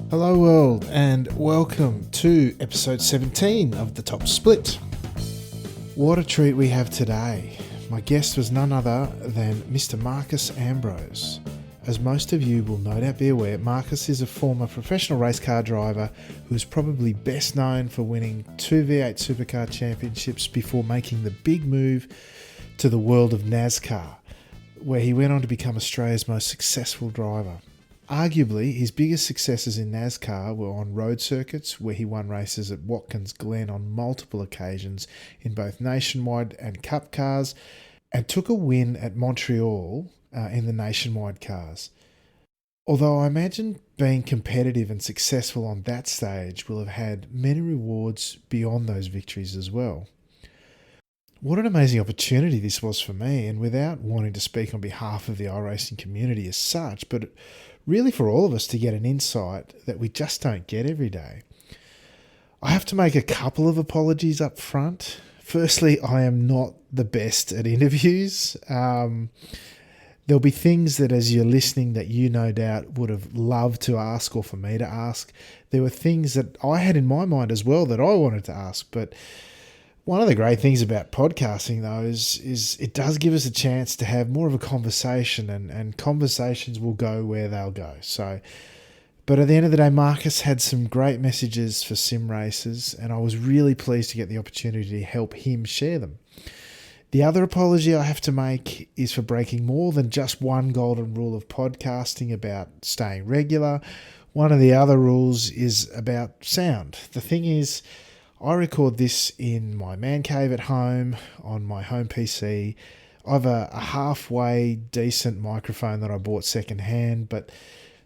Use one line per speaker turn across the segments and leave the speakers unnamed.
Hello world and welcome to episode 17 of The Top Split. What a treat we have today. My guest was none other than Mr. Marcos Ambrose. As most of you will no doubt be aware, Marcos is a former professional race car driver who is probably best known for winning 2 V8 Supercar championships before making the big move to the world of NASCAR, where he went on to become Australia's most successful driver. Arguably, his biggest successes in NASCAR were on road circuits, where he won races at Watkins Glen on multiple occasions in both nationwide and cup cars, and took a win at Montreal in the nationwide cars. Although I imagine being competitive and successful on that stage will have had many rewards beyond those victories as well. What an amazing opportunity this was for me, and without wanting to speak on behalf of the iRacing community as such, but really for all of us to get an insight that we just don't get every day. I have to make a couple of apologies up front. Firstly, I am not the best at interviews. There'll be things that as you're listening that you no doubt would have loved to ask or for me to ask. There were things that I had in my mind as well that I wanted to ask, but one of the great things about podcasting, though, is it does give us a chance to have more of a conversation, and conversations will go where they'll go. So, but at the end of the day, Marcos had some great messages for sim racers, and I was really pleased to get the opportunity to help him share them. The other apology I have to make is for breaking more than just one golden rule of podcasting about staying regular. One of the other rules is about sound. The thing is, I record this in my man cave at home on my home PC. I have a halfway decent microphone that I bought secondhand, but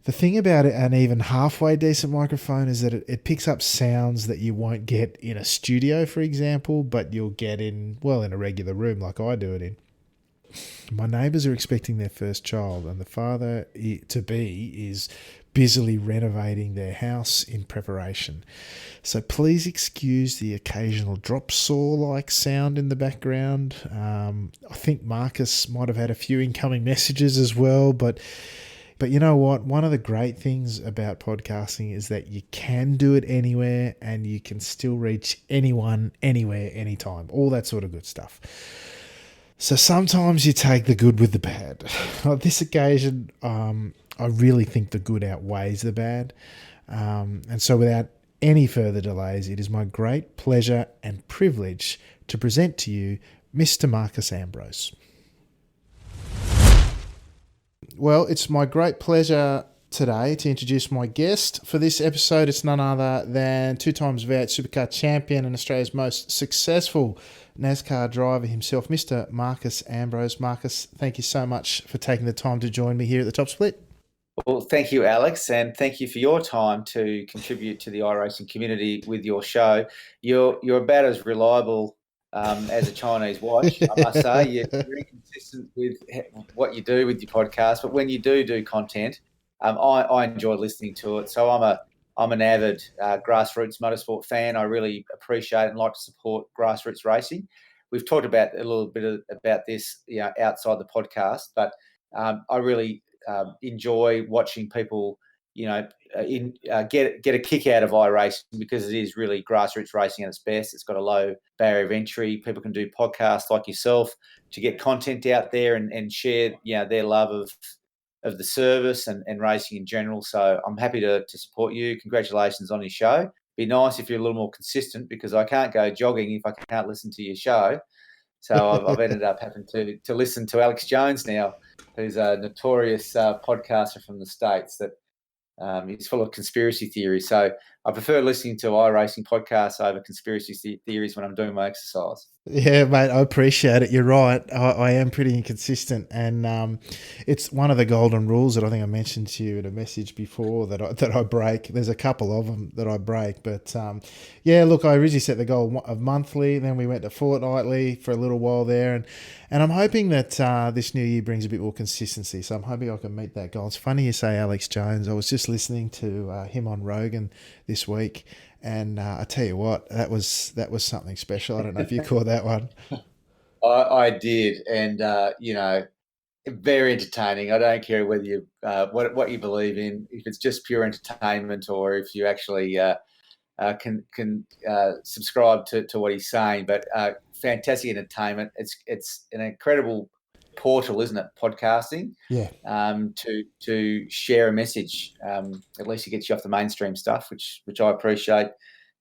the thing about it, an even halfway decent microphone, is that it picks up sounds that you won't get in a studio, for example, but you'll get in a regular room like I do it in. My neighbours are expecting their first child, and the father-to-be is busily renovating their house in preparation. So please excuse the occasional drop saw-like sound in the background. I think Marcos might have had a few incoming messages as well, but you know what? One of the great things about podcasting is that you can do it anywhere, and you can still reach anyone, anywhere, anytime. All that sort of good stuff. So sometimes you take the good with the bad. On this occasion, I really think the good outweighs the bad. And so without any further delays, it is my great pleasure and privilege to present to you Mr. Marcos Ambrose. Well, it's my great pleasure today to introduce my guest. For this episode, it's none other than 2 times V8 Supercar champion and Australia's most successful NASCAR driver himself, Mr. Marcos Ambrose. Marcos, thank you so much for taking the time to join me here at the Top Split.
Well, thank you, Alex, and thank you for your time to contribute to the iRacing community with your show. You're about as reliable as a Chinese watch, I must say. You're very consistent with what you do with your podcast, but when you do content, I enjoy listening to it. So I'm an avid grassroots motorsport fan. I really appreciate and like to support grassroots racing. We've talked about a little bit about this, outside the podcast, but I really enjoy watching people, get a kick out of iRacing, because it is really grassroots racing at its best. It's got a low barrier of entry. People can do podcasts like yourself to get content out there and share, their love of the service and racing in general. So I'm happy to support you. Congratulations on your show. Be nice if you're a little more consistent, because I can't go jogging if I can't listen to your show. So I've ended up having to listen to Alex Jones now, who's a notorious podcaster from the States that is full of conspiracy theories. So I prefer listening to iRacing podcasts over conspiracy theories when I'm doing my exercise.
Yeah, mate, I appreciate it. You're right. I am pretty inconsistent, and it's one of the golden rules that I think I mentioned to you in a message before that I break. There's a couple of them that I break, but look, I originally set the goal of monthly, then we went to fortnightly for a little while there, and I'm hoping that this new year brings a bit more consistency. So I'm hoping I can meet that goal. It's funny you say Alex Jones. I was just listening to him on Rogan this week. And I tell you what, that was something special. I don't know if you caught that one.
I did, and Very entertaining. I don't care whether you what you believe in, if it's just pure entertainment or if you actually can subscribe to what he's saying. But fantastic entertainment. It's an incredible portal, isn't it? Podcasting,
Yeah.
to share a message. At least it gets you off the mainstream stuff, which I appreciate.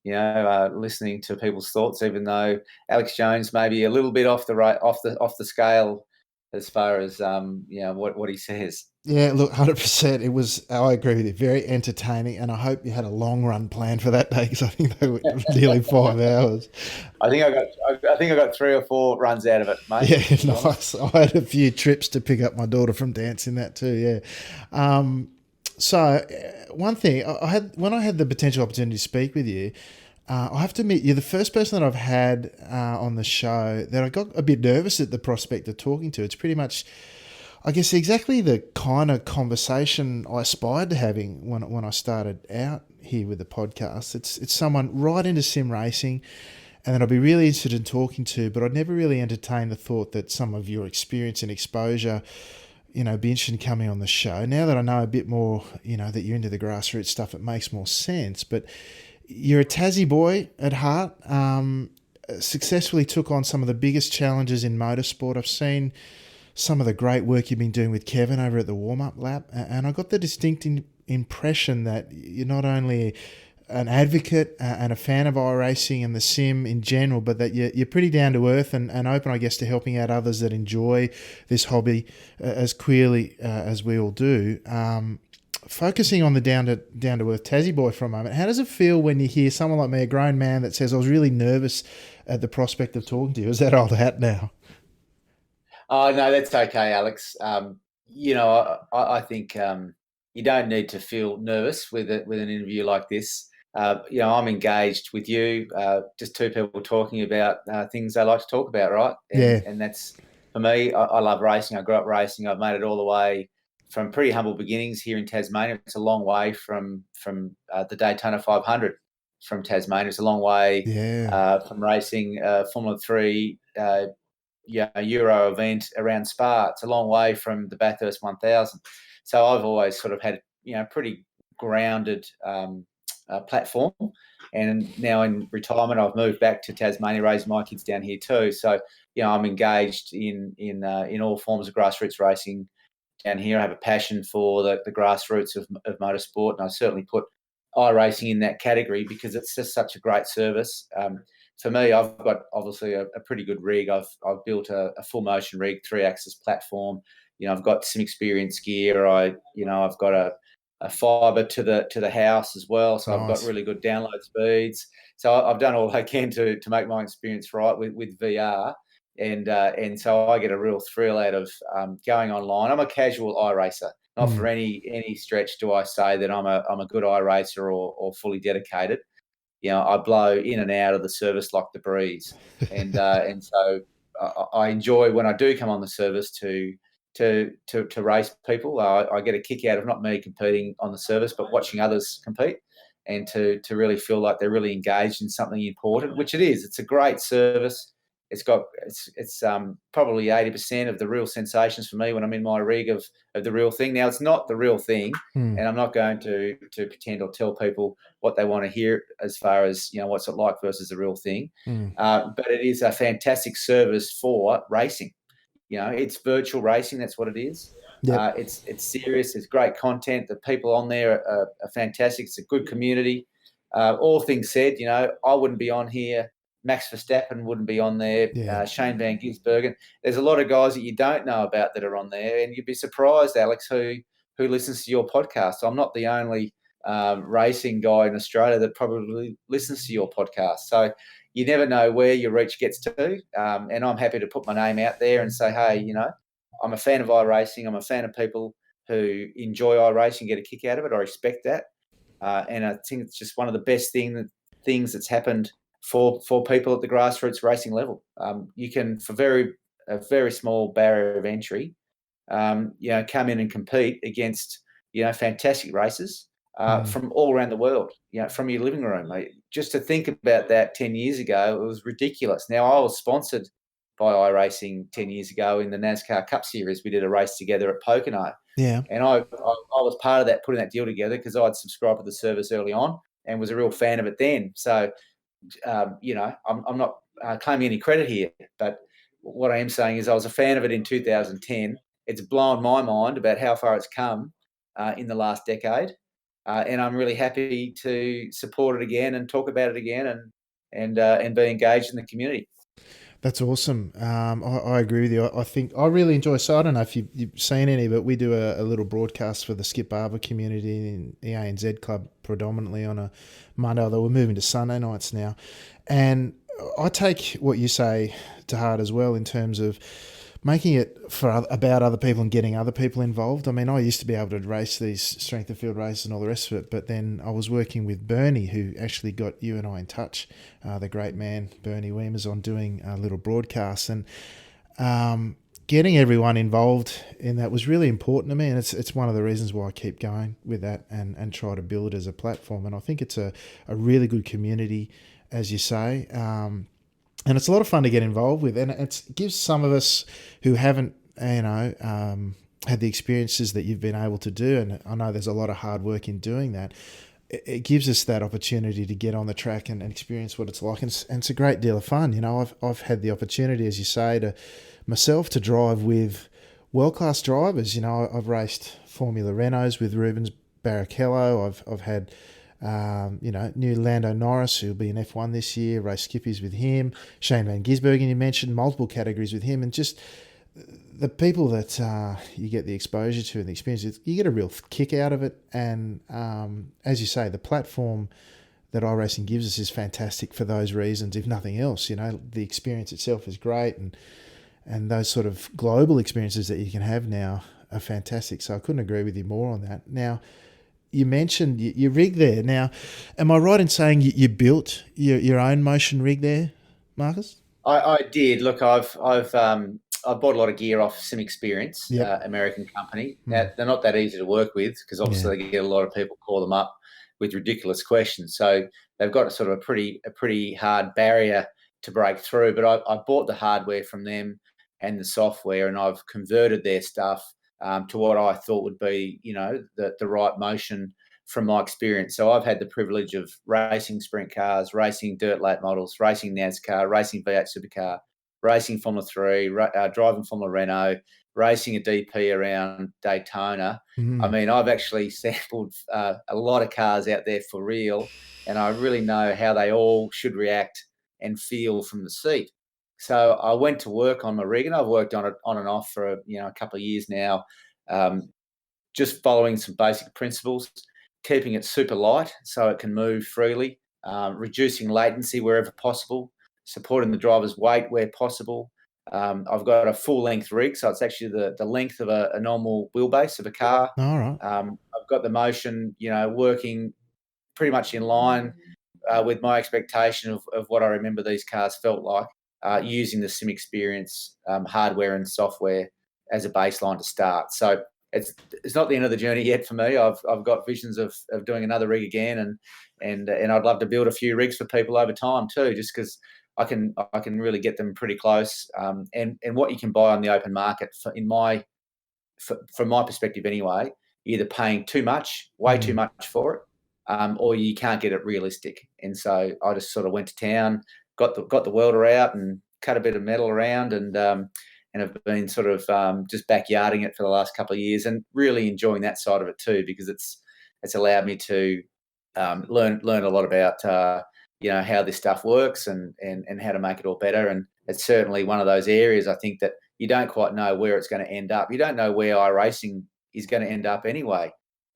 Listening to people's thoughts, even though Alex Jones may be a little bit off the scale as far as what he says.
Yeah, look, 100%. It was, I agree with you, very entertaining. And I hope you had a long run plan for that day because I think they were nearly 5 hours.
I think I got 3 or 4 runs out of it, mate.
Yeah, nice. I had a few trips to pick up my daughter from dance in that too. Yeah. One thing I had when I had the potential opportunity to speak with you, I have to admit you're the first person that I've had on the show that I got a bit nervous at the prospect of talking to. It's pretty much, I guess, exactly the kind of conversation I aspired to having when I started out here with the podcast. It's someone right into sim racing, and that I'd be really interested in talking to, but I'd never really entertained the thought that some of your experience and exposure, be interested in coming on the show. Now that I know a bit more, that you're into the grassroots stuff, it makes more sense. But you're a Tassie boy at heart, successfully took on some of the biggest challenges in motorsport. I've seen some of the great work you've been doing with Kevin over at the warm-up lap, and I got the distinct impression that you're not only an advocate and a fan of iRacing and the sim in general, but that you're pretty down to earth and open, I guess, to helping out others that enjoy this hobby as clearly as we all do. Focusing on the down to earth Tassie boy for a moment, how does it feel when you hear someone like me, a grown man, that says, I was really nervous at the prospect of talking to you? Is that old hat now?
Oh no, that's okay, Alex. I think you don't need to feel nervous with an interview like this. I'm engaged with you, just two people talking about things they like to talk about, right?
Yeah,
And that's, for me. I love racing. I grew up racing. I've made it all the way from pretty humble beginnings here in Tasmania. It's a long way from the Daytona 500 from Tasmania. It's a long way
yeah,
from racing Formula 3. Euro event around Spa. It's a long way from the Bathurst 1000. So I've always sort of had, pretty grounded platform. And now in retirement, I've moved back to Tasmania, raising my kids down here too. So, I'm engaged in all forms of grassroots racing down here. I have a passion for the grassroots of motorsport, and I certainly put iRacing in that category because it's just such a great service. For me, I've got obviously a pretty good rig. I've built a full motion rig, 3-axis platform. I've got some experience gear. I've got a fibre to the house as well, so I've got
nice.
really good download speeds. So I've done all I can to make my experience right with VR, and so I get a real thrill out of going online. I'm a casual iRacer. Not for any stretch do I say that I'm a good iRacer or fully dedicated. I blow in and out of the service like the breeze, and so I enjoy when I do come on the service to race people. I get a kick out of not me competing on the service, but watching others compete, and to really feel like they're really engaged in something important, which it is. It's a great service. It's probably 80% of the real sensations for me when I'm in my rig of the real thing. Now, it's not the real thing, and I'm not going to pretend or tell people what they want to hear as far as what's it like versus the real thing. But it is a fantastic service for racing. It's virtual racing. That's what it is.
Yep.
It's serious. It's great content. The people on there are fantastic. It's a good community. All things said, I wouldn't be on here. Max Verstappen wouldn't be on there.
Yeah.
Shane Van Gisbergen. There's a lot of guys that you don't know about that are on there, and you'd be surprised, Alex, who listens to your podcast. So I'm not the only racing guy in Australia that probably listens to your podcast. So you never know where your reach gets to. And I'm happy to put my name out there and say, hey, I'm a fan of iRacing. I'm a fan of people who enjoy iRacing, get a kick out of it. I respect that. And I think it's just one of the best things that's happened for people at the grassroots racing level. You can, for a very small barrier of entry, come in and compete against, fantastic races from all around the world, from your living room. Just to think about that 10 years ago, it was ridiculous. Now, I was sponsored by iRacing 10 years ago in the NASCAR Cup Series. We did a race together at Pocono.
Yeah.
And I was part of that, putting that deal together, because I'd subscribed to the service early on and was a real fan of it then. So, I'm not claiming any credit here, but what I am saying is I was a fan of it in 2010. It's blown my mind about how far it's come in the last decade. And I'm really happy to support it again and talk about it again and be engaged in the community.
That's awesome. I agree with you. I think I really enjoy. So I don't know if you've seen any, but we do a little broadcast for the Skip Barber community in the ANZ Club predominantly on a Monday, although we're moving to Sunday nights now. And I take what you say to heart as well in terms of making it about other people and getting other people involved. I mean, I used to be able to race these strength of field races and all the rest of it, but then I was working with Bernie, who actually got you and I in touch, the great man, Bernie Weemers, on doing a little broadcast. And getting everyone involved in that was really important to me, and it's one of the reasons why I keep going with that and try to build it as a platform. And I think it's a really good community, as you say. And it's a lot of fun to get involved with, and it gives some of us who haven't, had the experiences that you've been able to do, and I know there's a lot of hard work in doing that. It gives us that opportunity to get on the track and experience what it's like, and it's a great deal of fun. I've had the opportunity, as you say, to drive with world-class drivers. I've raced Formula Renaults with Rubens Barrichello. I've had new Lando Norris, who'll be in F1 this year, race skippies with him, Shane Van Gisbergen, you mentioned, multiple categories with him, and just the people that you get the exposure to and the experience, you get a real kick out of it. And as you say, the platform that iRacing gives us is fantastic for those reasons, if nothing else. The experience itself is great, and those sort of global experiences that you can have now are fantastic. So I couldn't agree with you more on that. Now, you mentioned your rig there. Now, am I right in saying you built your own motion rig there, Marcus?
I did. Look, I've bought a lot of gear off Sim Experience,
Yep.
American company. Now, they're not that easy to work with, because obviously they get a lot of people call them up with ridiculous questions. So they've got a sort of a pretty hard barrier to break through. But I bought the hardware from them and the software, and I've converted their stuff to what I thought would be, the right motion from my experience. So I've had the privilege of racing sprint cars, racing dirt late models, racing NASCAR, racing V8 supercar, racing Formula 3, driving Formula Renault, racing a DP around Daytona. I mean, I've actually sampled a lot of cars out there for real, and I really know how they all should react and feel from the seat. So I went to work on my rig, and I've worked on it on and off for a couple of years now, just following some basic principles, keeping it super light so it can move freely, reducing latency wherever possible, supporting the driver's weight where possible. I've got a full-length rig, so it's actually the length of a normal wheelbase of a car.
All right.
I've got the motion, working pretty much in line with my expectation of what I remember these cars felt like, using the Sim Experience hardware and software as a baseline to start. So it's not the end of the journey yet for me. I've got visions of doing another rig again, and I'd love to build a few rigs for people over time too, just because I can really get them pretty close. And what you can buy on the open market, from my perspective anyway, you're either paying too much, way too much for it, or you can't get it realistic. And so I just sort of went to town, got the welder out and cut a bit of metal around, and have been sort of just backyarding it for the last couple of years, and really enjoying that side of it too, because it's allowed me to learn a lot about how this stuff works and how to make it all better. And it's certainly one of those areas, I think, that you don't quite know where it's going to end up. You don't know where iRacing is going to end up anyway.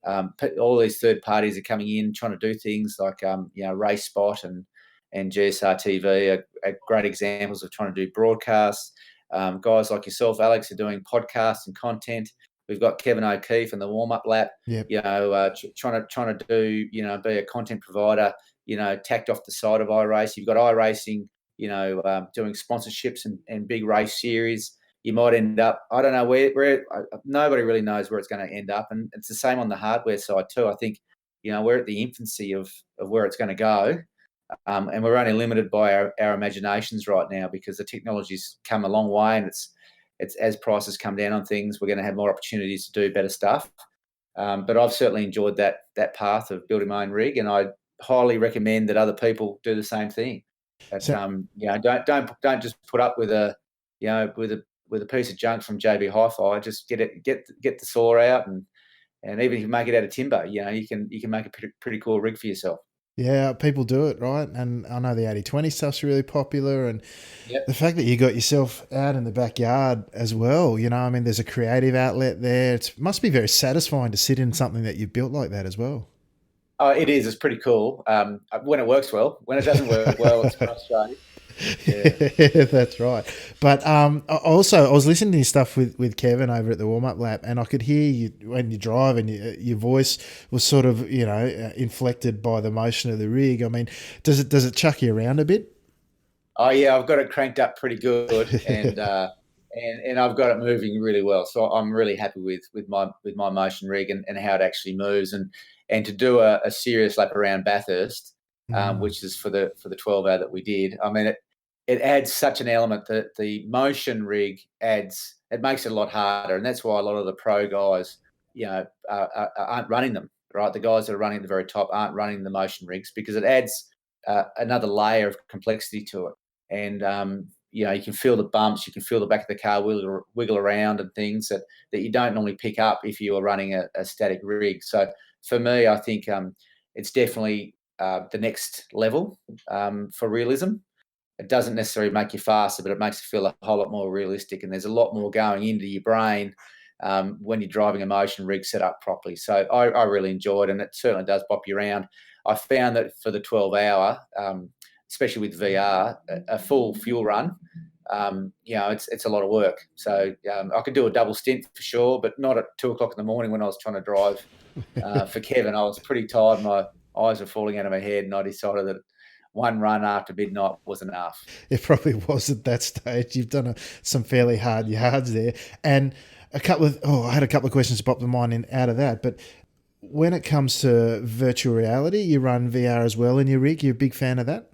All these third parties are coming in trying to do things like Race Spot and GSR TV are great examples of trying to do broadcasts. Guys like yourself, Alex, are doing podcasts and content. We've got Kevin O'Keefe in the warm-up lap, trying to do, be a content provider, tacked off the side of iRacing. You've got iRacing, doing sponsorships and big race series. You might end up, I don't know where nobody really knows where it's going to end up. And it's the same on the hardware side too. I think, we're at the infancy of where it's going to go. and we're only limited by our imaginations right now because the technology's come a long way, and it's as prices come down on things, we're going to have more opportunities to do better stuff. But I've certainly enjoyed that path of building my own rig, and I highly recommend that other people do the same thing. But
So,
don't just put up with a with a piece of junk from JB Hi-Fi. Just get the saw out, and even if you make it out of timber, you can make a pretty cool rig for yourself.
yeah, people do it, right? And I know the 80/20 stuff's really popular, and
Yep.
the fact that you got yourself out in the backyard as well, I mean, there's a creative outlet there. It must be very satisfying to sit in something that you've built like that as well.
Oh, it is. It's pretty cool. When it works well. When it doesn't work well, it's frustrating. Yeah.
Yeah, that's right. But also, I was listening to your stuff with Kevin over at the warm up lap, and I could hear you when you drive, and your voice was sort of inflected by the motion of the rig. I mean, does it chuck you around a bit?
Oh yeah, I've got it cranked up pretty good, and I've got it moving really well. So I'm really happy with my motion rig and how it actually moves, and to do a serious lap around Bathurst,
Mm,
which is for the 12 hour that we did. I mean, it adds such an element that the motion rig adds. It makes it a lot harder, and that's why a lot of the pro guys, aren't running them. Right, the guys that are running at the very top aren't running the motion rigs because it adds another layer of complexity to it. And you can feel the bumps, you can feel the back of the car wiggle around and things that you don't normally pick up if you are running a static rig. So for me, I think it's definitely the next level for realism. It doesn't necessarily make you faster, but it makes you feel a whole lot more realistic. And there's a lot more going into your brain when you're driving a motion rig set up properly. So I really enjoyed it, and it certainly does bop you around. I found that for the 12 hour, especially with VR, a full fuel run, it's a lot of work. So I could do a double stint for sure, but not at 2 o'clock in the morning when I was trying to drive for Kevin. I was pretty tired. My eyes were falling out of my head, and I decided that one run after midnight was enough.
it probably was at that stage. You've done some fairly hard yards there, and I had a couple of questions pop to mind out of that, but. When it comes to virtual reality, you run VR as well in your rig. You're a big fan of that?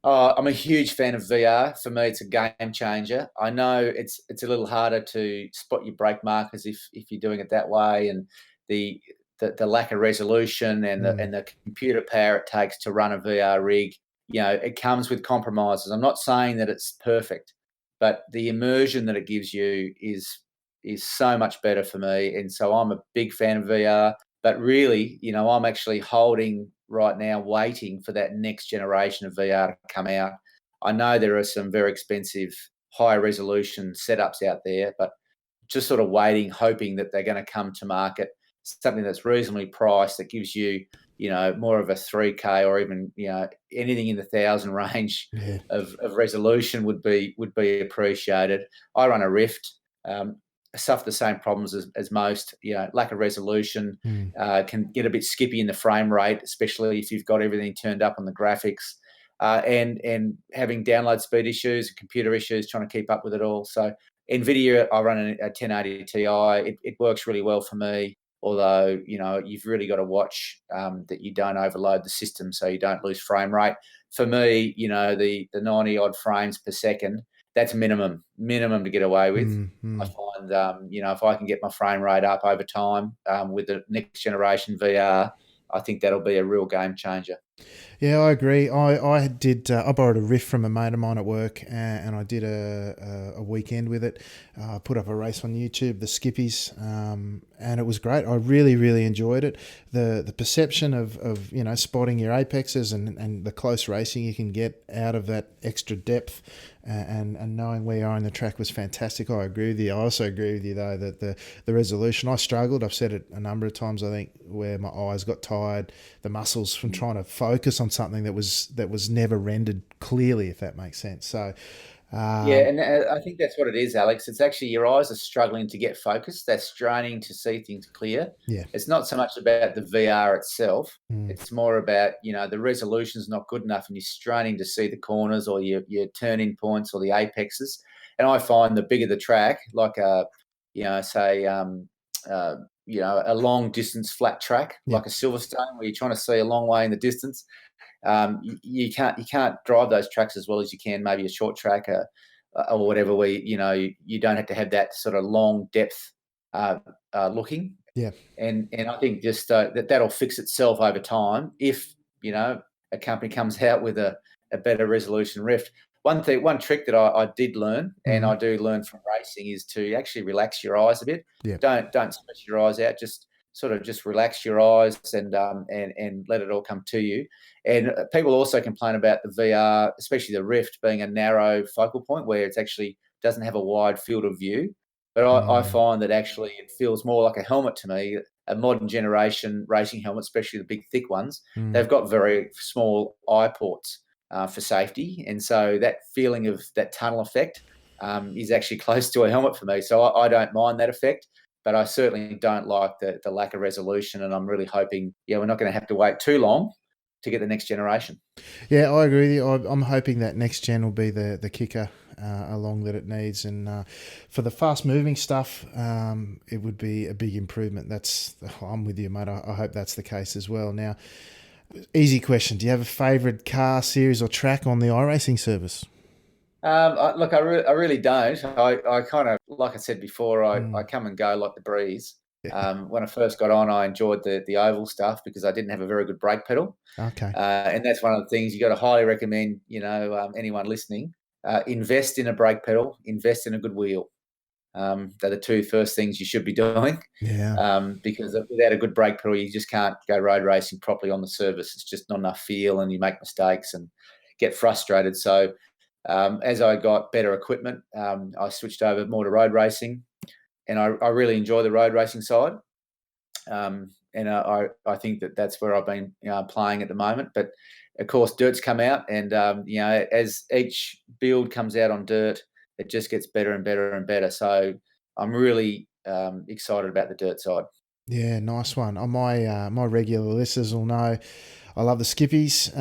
I'm a huge fan of VR. For me, it's a game changer. I know it's a little harder to spot your brake markers if you're doing it that way, and the the lack of resolution
Mm,
and the computer power it takes to run a VR rig. It comes with compromises. I'm not saying that it's perfect, but the immersion that it gives you is so much better for me. And so I'm a big fan of VR. But really, I'm actually holding right now, waiting for that next generation of VR to come out. I know there are some very expensive, high resolution setups out there, but just sort of waiting, hoping that they're going to come to market, something that's reasonably priced that gives you, more of a 3K or even, anything in the thousand range
yeah.
of resolution would be appreciated. I run a Rift. Suffer the same problems as most. Lack of resolution
Mm,
can get a bit skippy in the frame rate, especially if you've got everything turned up on the graphics, and having download speed issues and computer issues, trying to keep up with it all. So NVIDIA, I run a 1080 Ti. It works really well for me. Although you've really got to watch that you don't overload the system, so you don't lose frame rate. For me, the 90 odd frames per second, that's minimum to get away with.
mm,
I
mm.
find, if I can get my frame rate up over time with the next generation VR, I think that'll be a real game changer.
Yeah, I agree. I did. I borrowed a Rift from a mate of mine at work, and I did a weekend with it. Put up a race on YouTube, the Skippies, and it was great. I really really enjoyed it. The perception of spotting your apexes and the close racing you can get out of that extra depth. And knowing where you are on the track was fantastic. I agree with you. I also agree with you though that the resolution, I struggled. I've said it a number of times. I think where my eyes got tired, the muscles from trying to focus on something that was never rendered clearly, if that makes sense. So
Yeah,
um,
and I think that's what it is, Alex. It's actually your eyes are struggling to get focused. They're straining to see things clear.
yeah,
It's not so much about the VR itself.
mm,
It's more about, the resolution's not good enough and you're straining to see the corners or your turning points or the apexes. And I find the bigger the track, like say a long distance flat track
Yep.
like a Silverstone where you're trying to see a long way in the distance. You can't drive those tracks as well as you can maybe a short track or whatever, where you don't have to have that sort of long depth looking.
Yeah.
And I think just that'll fix itself over time if a company comes out with a better resolution Rift. One trick that I did learn, and
Mm.
I do learn from racing, is to actually relax your eyes a bit.
Yeah.
Don't stretch your eyes out. Just sort of just relax your eyes and let it all come to you. And people also complain about the VR, especially the Rift, being a narrow focal point where it actually doesn't have a wide field of view. But I
Mm.
find that actually it feels more like a helmet to me. A modern generation racing helmet, especially the big thick ones,
Mm.
they've got very small eye ports for safety, and so that feeling of that tunnel effect is actually close to a helmet for me. So I don't mind that effect, but I certainly don't like the lack of resolution. And I'm really hoping, we're not going to have to wait too long to get the next generation.
Yeah, I agree with you. I'm hoping that next gen will be the kicker along that it needs, and for the fast moving stuff, it would be a big improvement. I'm with you, mate. I hope that's the case as well. Now, easy question: do you have a favourite car, series, or track on the iRacing service?
Look, I really don't. I kind of, like I said before, I
Mm.
come and go like the breeze.
Yeah.
When I first got on, I enjoyed the oval stuff because I didn't have a very good brake pedal.
Okay.
And that's one of the things you got to highly recommend, anyone listening, invest in a brake pedal, invest in a good wheel. They're the two first things you should be doing,
Yeah.
because without a good brake pedal, you just can't go road racing properly on the service. It's just not enough feel, and you make mistakes and get frustrated. So as I got better equipment, I switched over more to road racing, and I really enjoy the road racing side. And I think that's where I've been playing at the moment. But of course, dirt's come out, and as each build comes out on dirt, it just gets better and better and better. So I'm really excited about the dirt side.
Yeah, nice one. On my regular listeners will know I love the Skippies,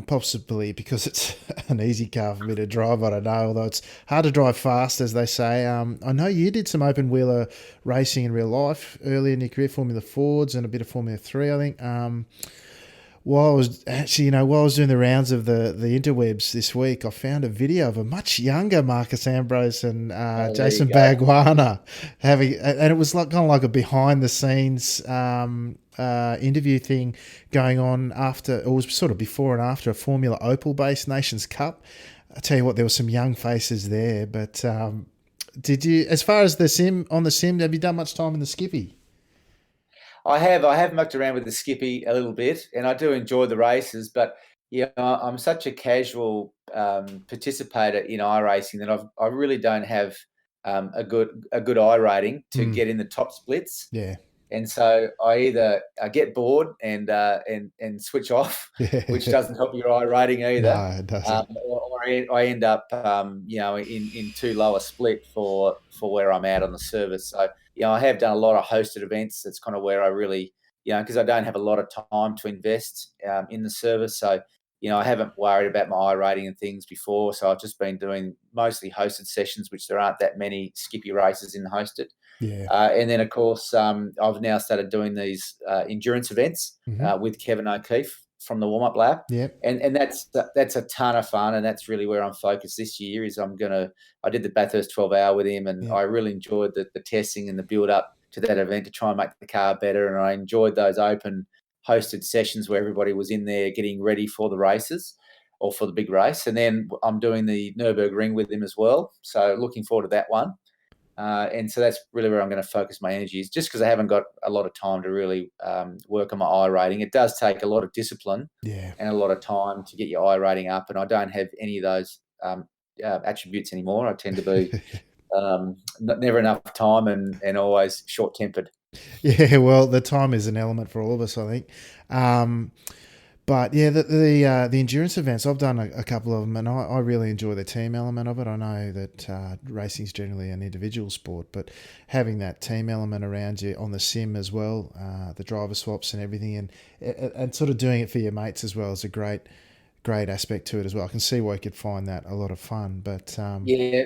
possibly because it's an easy car for me to drive. I don't know, although it's hard to drive fast, as they say. I know you did some open wheeler racing in real life early in your career, Formula Fords and a bit of Formula 3, I think. While I was doing the rounds of the interwebs this week, I found a video of a much younger Marcos Ambrose and
Oh, there you
Jason
go.
Bagwana and it was like kind of like a behind the scenes interview thing going on after. It was sort of before and after a Formula Opel based Nations Cup. I tell you what, there were some young faces there. But did you, as far as the sim, have you done much time in the Skippy?
I have mucked around with the Skippy a little bit, and I do enjoy the races. But I'm such a casual participator in iRacing that I really don't have a good I rating to
Mm,
get in the top splits.
yeah.
And so I get bored and switch off, which
Yeah.
doesn't help your I rating either.
No, it doesn't.
Or I end up, in too low a split for where I'm at on the service. So I have done a lot of hosted events. That's kind of where I really, because I don't have a lot of time to invest in the service. So I haven't worried about my I rating and things before. So I've just been doing mostly hosted sessions, which there aren't that many Skippy races in hosted.
Yeah.
And then, of course, I've now started doing these endurance events
Hmm.
with Kevin O'Keefe from the warm up lab,
Yep.
and that's a ton of fun, and that's really where I'm focused this year. I did the Bathurst 12 hour with him, and I
Yep.
really enjoyed the testing and the build up to that event to try and make the car better, and I enjoyed those open hosted sessions where everybody was in there getting ready for the races or for the big race. And then I'm doing the Nürburgring with him as well, so looking forward to that one. And so that's really where I'm going to focus my energies, just because I haven't got a lot of time to really work on my I rating. It does take a lot of discipline
Yeah.
and a lot of time to get your I rating up, and I don't have any of those attributes anymore. I tend to be never enough time and always short tempered.
Yeah, well, the time is an element for all of us, I think. Um, but yeah, the endurance events, I've done a couple of them, and I really enjoy the team element of it. I know that racing is generally an individual sport, but having that team element around you on the sim as well, the driver swaps and everything, and sort of doing it for your mates as well is a great aspect to it as well. I can see why you could find that a lot of fun. But
Yeah,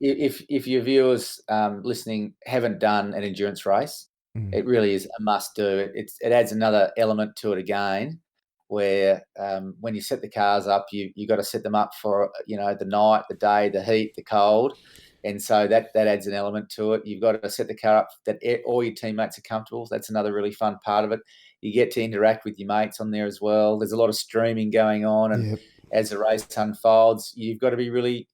if your viewers listening haven't done an endurance race, It really is a must do. It adds another element to it again, where when you set the cars up, you got to set them up for the night, the day, the heat, the cold, and so that adds an element to it. You've got to set the car up that all your teammates are comfortable. That's another really fun part of it. You get to interact with your mates on there as well. There's a lot of streaming going on, and
Yep.
as the race unfolds, you've got to be really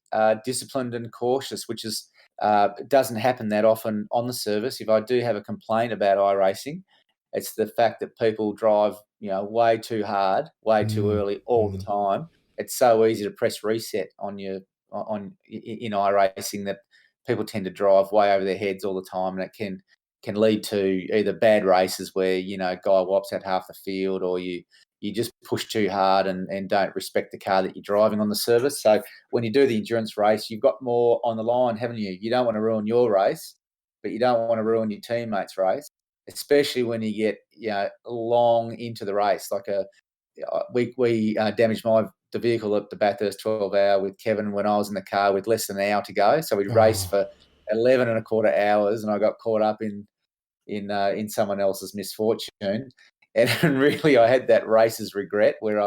disciplined and cautious, which is it doesn't happen that often on the service. If I do have a complaint about iRacing, it's the fact that people drive, way too hard, way too early, all the time. It's so easy to press reset on in iRacing that people tend to drive way over their heads all the time, and it can lead to either bad races where guy whops out half the field, or you just push too hard and don't respect the car that you're driving on the service. So when you do the endurance race, you've got more on the line, haven't you? You don't want to ruin your race, but you don't want to ruin your teammate's race, especially when you get long into the race. Like we damaged the vehicle at the Bathurst 12 hour with Kevin when I was in the car with less than an hour to go. So we raced for 11 and a quarter hours, and I got caught up in someone else's misfortune. And really, I had that racer's regret where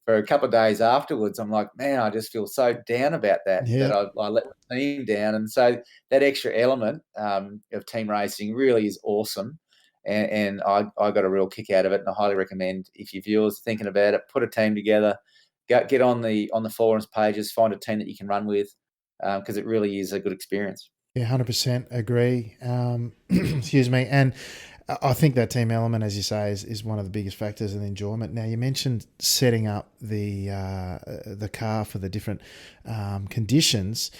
for a couple of days afterwards, I'm like, man, I just feel so down about that I let the team down. And so that extra element of team racing really is awesome. And I got a real kick out of it. And I highly recommend, if your viewers are thinking about it, put a team together, get on the forums pages, find a team that you can run with, because it really is a good experience.
Yeah, 100% agree. Excuse me. And I think that team element, as you say, is one of the biggest factors in enjoyment. Now, you mentioned setting up the car for the different conditions.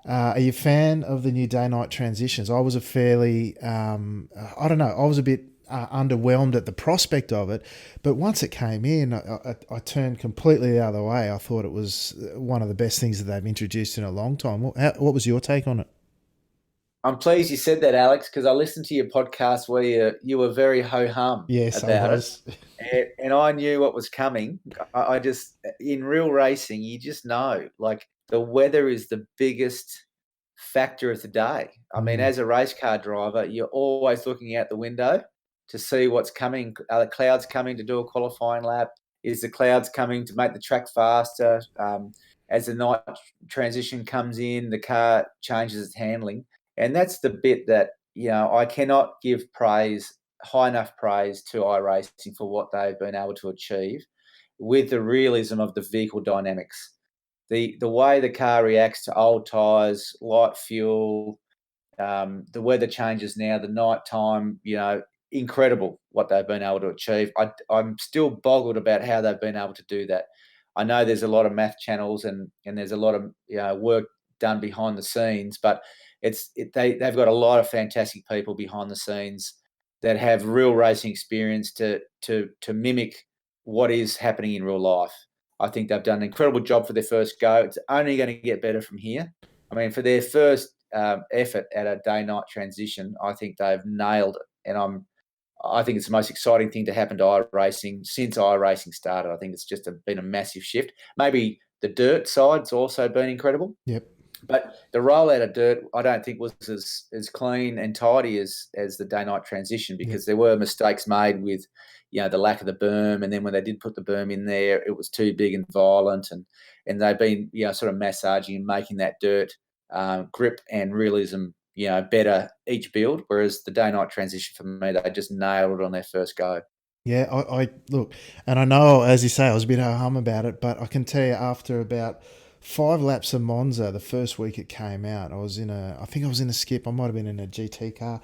Are you a fan of the new day-night transitions? I was a fairly, I don't know, I was a bit underwhelmed at the prospect of it. But once it came in, I turned completely the other way. I thought it was one of the best things that they've introduced in a long time. What was your take on it?
I'm pleased you said that, Alex, because I listened to your podcast where you were very ho-hum
Yes, I
about
was.
it. And I knew what was coming. I just, in real racing, you just know, like, the weather is the biggest factor of the day. I mean, as a race car driver, you're always looking out the window to see what's coming. Are the clouds coming to do a qualifying lap? Is the clouds coming to make the track faster? As the night transition comes in, the car changes its handling. And that's the bit that, I cannot give high enough praise to iRacing for what they've been able to achieve with the realism of the vehicle dynamics. The way the car reacts to old tyres, light fuel, the weather changes now, the night time, incredible what they've been able to achieve. I'm still boggled about how they've been able to do that. I know there's a lot of math channels and there's a lot of work done behind the scenes, but they've got a lot of fantastic people behind the scenes that have real racing experience to mimic what is happening in real life. I think they've done an incredible job for their first go. It's only going to get better from here. I mean, for their first effort at a day-night transition, I think they've nailed it, and I think it's the most exciting thing to happen to iRacing since iRacing started. I think it's just been a massive shift. Maybe the dirt side's also been incredible.
Yep.
But the rollout of dirt, I don't think was as clean and tidy as the day-night transition, because there were mistakes made with, the lack of the berm, and then when they did put the berm in there, it was too big and violent, and they've been, sort of massaging and making that dirt grip and realism, better each build. Whereas the day-night transition, for me, they just nailed it on their first go.
Yeah, I look, and I know, as you say, I was a bit hum about it, but I can tell you, after about 5 laps of Monza, the first week it came out, I think I was in a skip. I might have been in a GT car.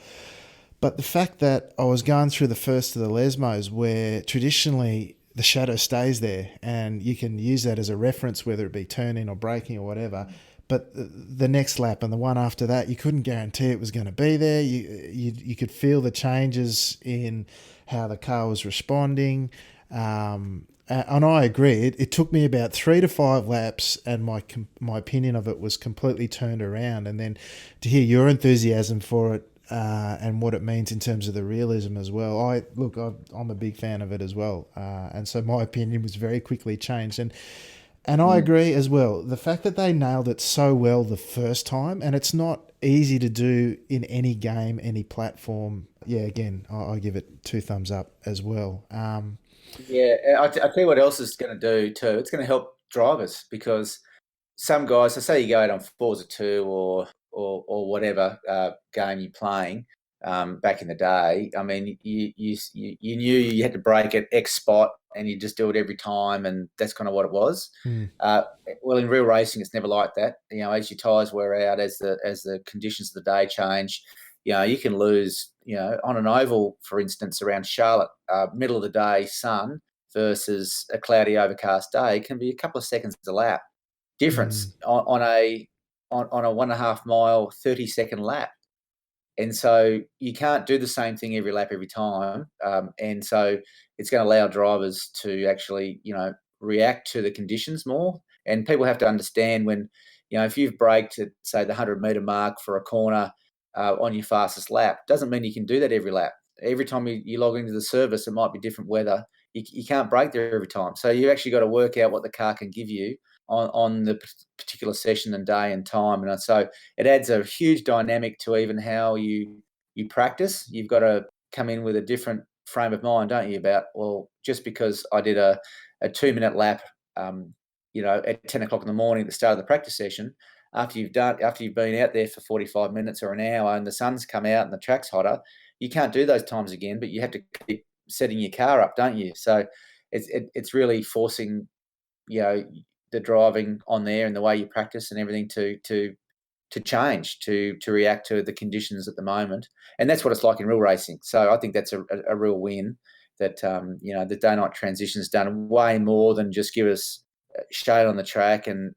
But the fact that I was going through the first of the Lesmos, where traditionally the shadow stays there and you can use that as a reference, whether it be turning or braking or whatever. But the next lap and the one after that, you couldn't guarantee it was going to be there. You could feel the changes in how the car was responding. And I agree. It took me about 3 to 5 laps, and my opinion of it was completely turned around. And then to hear your enthusiasm for it, and what it means in terms of the realism as well. I'm a big fan of it as well. And so my opinion was very quickly changed. And And I agree as well. The fact that they nailed it so well the first time, and it's not easy to do in any game, any platform. Yeah, again, I give it 2 thumbs up as well.
Yeah, I tell you what else is going to do too. It's going to help drivers because some guys, so say you go out on Forza 2 or whatever game you're playing back in the day. I mean, you knew you had to brake at X spot and you just do it every time, and that's kind of what it was.
Mm,
Uh, well, in real racing, it's never like that. You know, as your tyres wear out, as the conditions of the day change, you know, you can lose. You know, on an oval, for instance, around Charlotte, middle of the day sun versus a cloudy, overcast day can be a couple of seconds a lap
mm,
difference on a 1.5 mile, 30-second lap. And so you can't do the same thing every lap every time. And so it's going to allow drivers to actually, you know, react to the conditions more. And people have to understand when, you know, if you've braked at, say, the 100-meter mark for a corner on your fastest lap, doesn't mean you can do that every lap. Every time you log into the service, it might be different weather. You can't brake there every time. So you actually got to work out what the car can give you on the particular session and day and time. And so it adds a huge dynamic to even how you practice. You've got to come in with a different frame of mind, don't you? About, well, just because I did a 2-minute lap, you know, at 10 o'clock in the morning at the start of the practice session, after you've been out there for 45 minutes or an hour and the sun's come out and the track's hotter, you can't do those times again. But you have to keep setting your car up, don't you? So it's really forcing, you know, the driving on there and the way you practice and everything to change to react to the conditions at the moment. And that's what it's like in real racing. So I think that's a real win that you know, the day night transition's done way more than just give us shade on the track and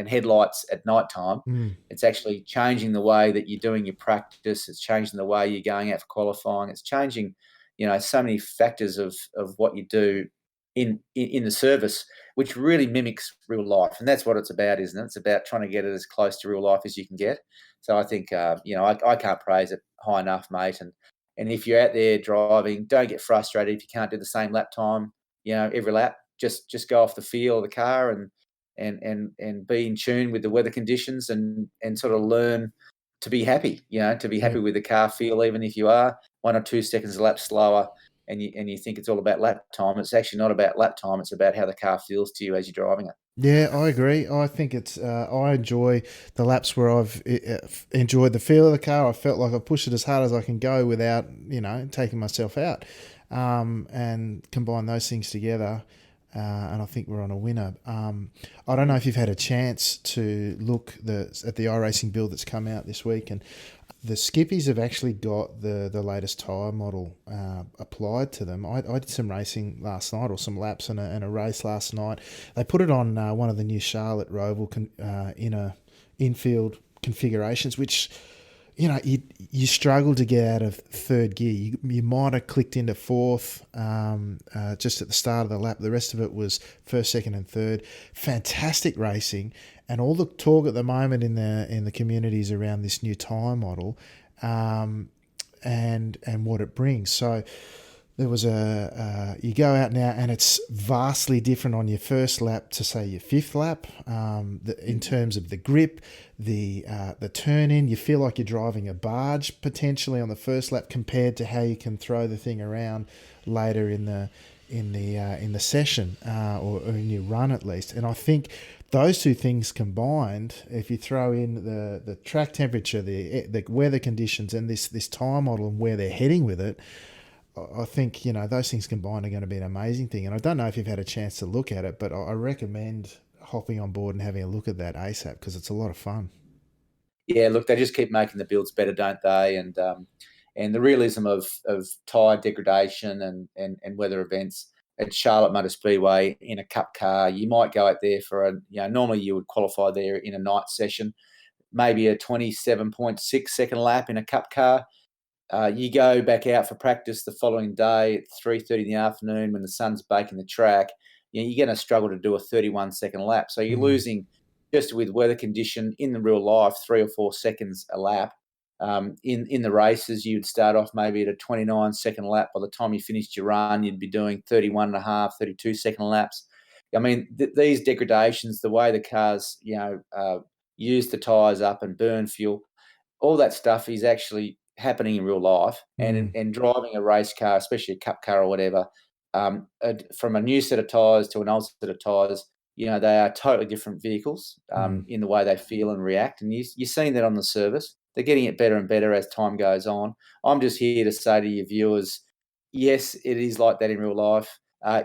headlights at night time.
mm.
It's actually changing the way that you're doing your practice. It's changing the way you're going out for qualifying. It's changing, you know, so many factors of what you do in the service, which really mimics real life. And that's what it's about, isn't it? It's about trying to get it as close to real life as you can get. So I think, you know, I can't praise it high enough, mate. And if you're out there driving, don't get frustrated if you can't do the same lap time, you know, every lap. Just go off the feel of the car and be in tune with the weather conditions and sort of learn to be happy, you know, to be happy
Yep.
with the car feel, even if you are 1 or 2 seconds a lap slower and you think it's all about lap time. It's actually not about lap time. It's about how the car feels to you as you're driving it.
Yeah, I agree. I think it's. I enjoy the laps where I've enjoyed the feel of the car. I felt like I pushed it as hard as I can go without, you know, taking myself out. And combine those things together, and I think we're on a winner. I don't know if you've had a chance to look at the iRacing build that's come out this week, and the Skippies have actually got the latest tyre model applied to them. I did some racing last night, or some laps and a race last night. They put it on one of the new Charlotte Roval inner infield configurations, which, you know, you struggle to get out of third gear. You might have clicked into fourth just at the start of the lap. The rest of it was first, second, and third. Fantastic racing, and all the talk at the moment in the communities around this new tyre model, and what it brings. So there was you go out now and it's vastly different on your first lap to, say, your fifth lap, in terms of the grip, the turn in. You feel like you're driving a barge potentially on the first lap compared to how you can throw the thing around later in the session, or in your run at least. And I think those two things combined, if you throw in the track temperature, the weather conditions, and this tyre model and where they're heading with it, I think, you know, those things combined are going to be an amazing thing. And I don't know if you've had a chance to look at it, but I recommend hopping on board and having a look at that ASAP, because it's a lot of fun.
Yeah, look, they just keep making the builds better, don't they? And the realism of tyre degradation and weather events at Charlotte Motor Speedway in a cup car, you might go out there for normally you would qualify there in a night session, maybe a 27.6 second lap in a cup car. You go back out for practice the following day at 3:30 in the afternoon when the sun's baking the track. You know, you're going to struggle to do a 31-second lap. So you're
Mm.
losing, just with weather condition in the real life, 3 or 4 seconds a lap. In the races, you'd start off maybe at a 29-second lap. By the time you finished your run, you'd be doing 31 and a half, 32-second laps. I mean, these degradations, the way the cars, use the tyres up and burn fuel, all that stuff is actually happening in real life. And driving a race car, especially a cup car or whatever, from a new set of tyres to an old set of tyres, they are totally different vehicles in the way they feel and react. And you're seeing that on the service. They're getting it better and better as time goes on. I'm just here to say to your viewers, yes, it is like that in real life.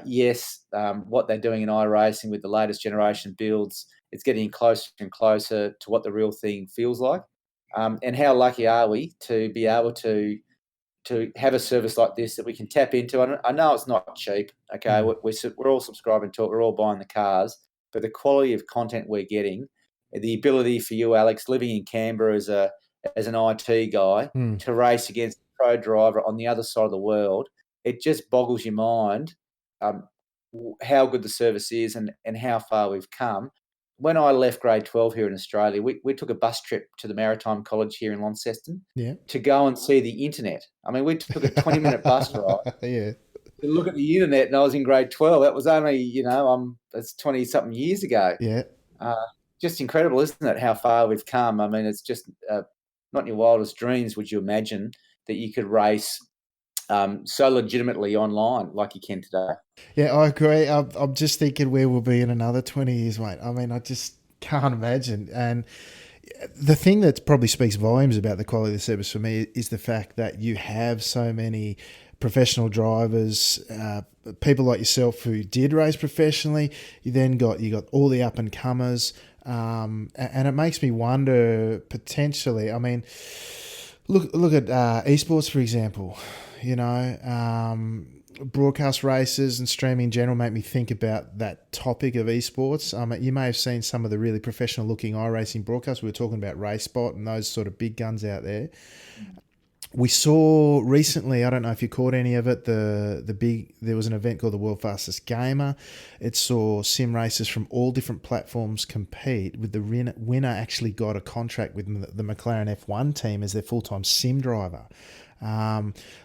Yes, what they're doing in iRacing with the latest generation builds, it's getting closer and closer to what the real thing feels like. And how lucky are we to be able to have a service like this that we can tap into? I know it's not cheap. Okay, we're all subscribing to it. We're all buying the cars, but the quality of content we're getting, the ability for you, Alex, living in Canberra as an IT guy, to race against a pro driver on the other side of the world, it just boggles your mind how good the service is and how far we've come. When I left grade 12 here in Australia, we took a bus trip to the Maritime College here in Launceston to go and see the internet. I mean, we took a 20-minute bus ride to look at the internet, and I was in grade 12. That was only, it's 20-something years ago.
Yeah.
Just incredible, isn't it, how far we've come? I mean, it's just not in your wildest dreams would you imagine that you could race so legitimately online like you can today.
Yeah, I agree. I'm just thinking where we'll be in another 20 years, mate. I mean, I just can't imagine. And the thing that probably speaks volumes about the quality of the service for me is the fact that you have so many professional drivers, people like yourself who did race professionally. You got all the up and comers, and it makes me wonder potentially. I mean, look at esports, for example. Broadcast races and streaming in general make me think about that topic of esports. You may have seen some of the really professional looking iRacing broadcasts. We were talking about RaceBot and those sort of big guns out there. We saw recently, I don't know if you caught any of it, there was an event called the World Fastest Gamer. It saw sim racers from all different platforms compete, with the winner actually got a contract with the McLaren F1 team as their full-time sim driver.